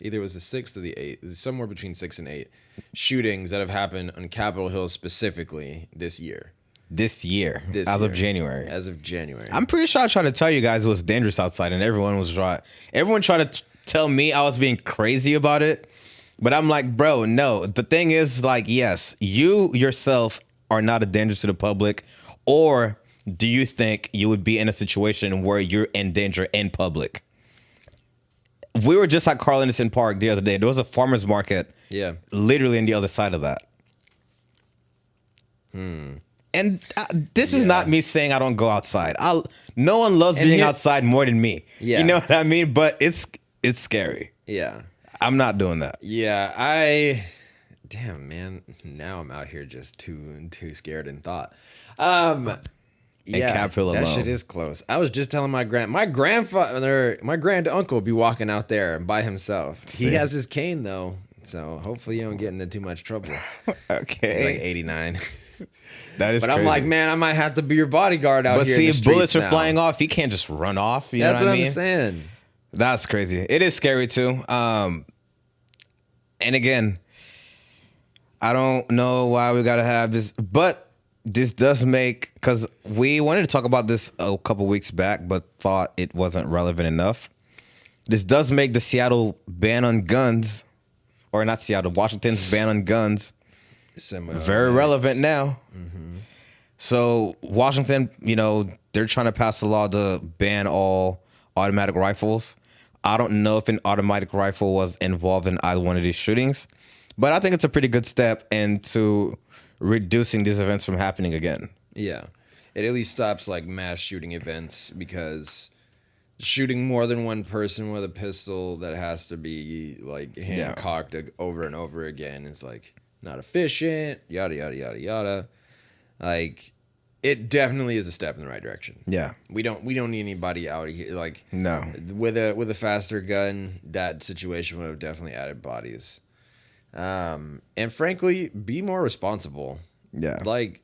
Either it was the 6th or the 8th, somewhere between 6 and 8 shootings that have happened on Capitol Hill specifically this year. As of January. As of January. I'm pretty sure I tried to tell you guys it was dangerous outside, and everyone was right. Everyone tried to tell me I was being crazy about it, but I'm like, bro, no. The thing is, like, yes, you yourself are not a danger to the public, or do you think you would be in a situation where you're in danger in public? We were just at Carl Anderson Park the other day. There was a farmer's market literally on the other side of that. And this is not me saying I don't go outside. No one loves being outside more than me. Yeah. You know what I mean? But it's scary. Yeah. I'm not doing that. Yeah, damn, man. Now I'm out here just too scared in thought. Capitol that alone. shit is close. I was just telling my grandfather, my grand uncle be walking out there by himself. He has his cane though, so hopefully you don't get into too much trouble. Okay. He's like 89. That is But crazy. I'm like, man, I might have to be your bodyguard out but here. see, in the if streets bullets are now. flying off, he can't just run off. You That's know what I mean? I'm saying. That's crazy. It is scary too. And again, I don't know why we gotta have this, but this does make, because we wanted to talk about this a couple weeks back, but thought it wasn't relevant enough. This does make the Seattle ban on guns, or not Seattle, Washington's ban on guns, very relevant now. Mm-hmm. So Washington, they're trying to pass a law to ban all automatic rifles. I don't know if an automatic rifle was involved in either one of these shootings, but I think it's a pretty good step into reducing these events from happening again. Yeah. It at least stops like mass shooting events, because shooting more than one person with a pistol that has to be like hand cocked over and over again is like not efficient, yada, yada, yada, yada. Like, it definitely is a step in the right direction. Yeah. We don't need anybody out here like No. With a faster gun. That situation would have definitely added bodies. And frankly, be more responsible. Yeah. Like,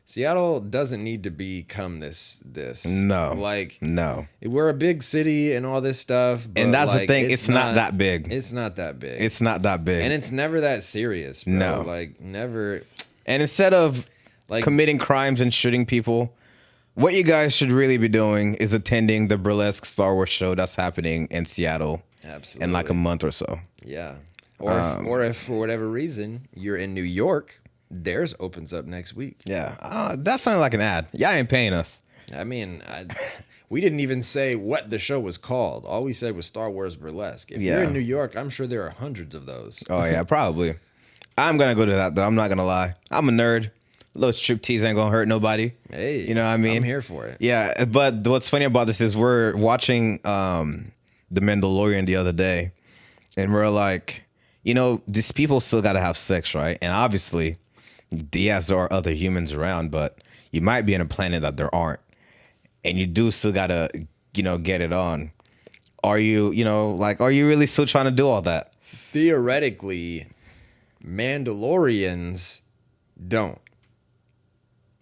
Seattle doesn't need to become this. No. Like, no. We're a big city and all this stuff. But and that's like, the thing. It's not that big. It's not that big. It's not that big. And it's never that serious, bro. No. Like, never. And instead of Like, committing crimes and shooting people, what you guys should really be doing is attending the burlesque Star Wars show that's happening in Seattle in like a month or so. Yeah. Or if for whatever reason you're in New York, theirs opens up next week. Yeah. That sounded like an ad. Y'all ain't paying us. I mean, we didn't even say what the show was called. All we said was Star Wars Burlesque. If you're in New York, I'm sure there are hundreds of those. Oh, yeah, probably. I'm going to go to that, though. I'm not going to lie. I'm a nerd. A little striptease ain't going to hurt nobody. Hey. You know what I mean? I'm here for it. Yeah, but what's funny about this is we're watching The Mandalorian the other day, and we're like, these people still got to have sex, right? And obviously, yes, there are other humans around, but you might be on a planet that there aren't. And you do still got to, get it on. Are you, are you really still trying to do all that? Theoretically, Mandalorians don't.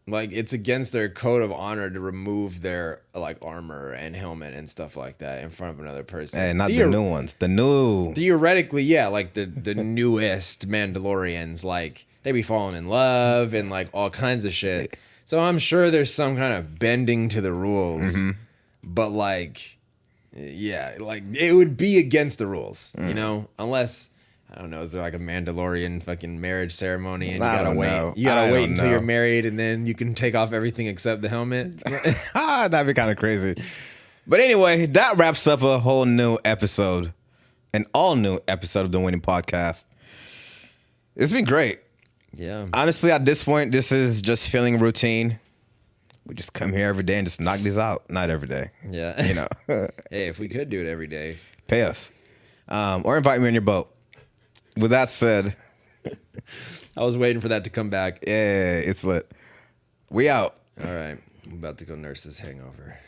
Like, it's against their code of honor to remove their, like, armor and helmet and stuff like that in front of another person. Hey, not the new ones. The new... Theoretically, yeah, like, the newest Mandalorians, like, they be falling in love and, like, all kinds of shit. So I'm sure there's some kind of bending to the rules. Mm-hmm. But, like, yeah, like, it would be against the rules, Unless... I don't know. Is there like a Mandalorian fucking marriage ceremony, and you gotta wait? Know. You gotta wait until you're married, and then you can take off everything except the helmet. That'd be kind of crazy. But anyway, that wraps up a whole new episode, an all new episode of the Winning Podcast. It's been great. Yeah. Honestly, at this point, this is just feeling routine. We just come here every day and just knock these out. Not every day. Yeah. Hey, if we could do it every day, pay us. or invite me on your boat. With that said, I was waiting for that to come back. yeah, it's lit. We out. All right. I'm about to go nurse this hangover.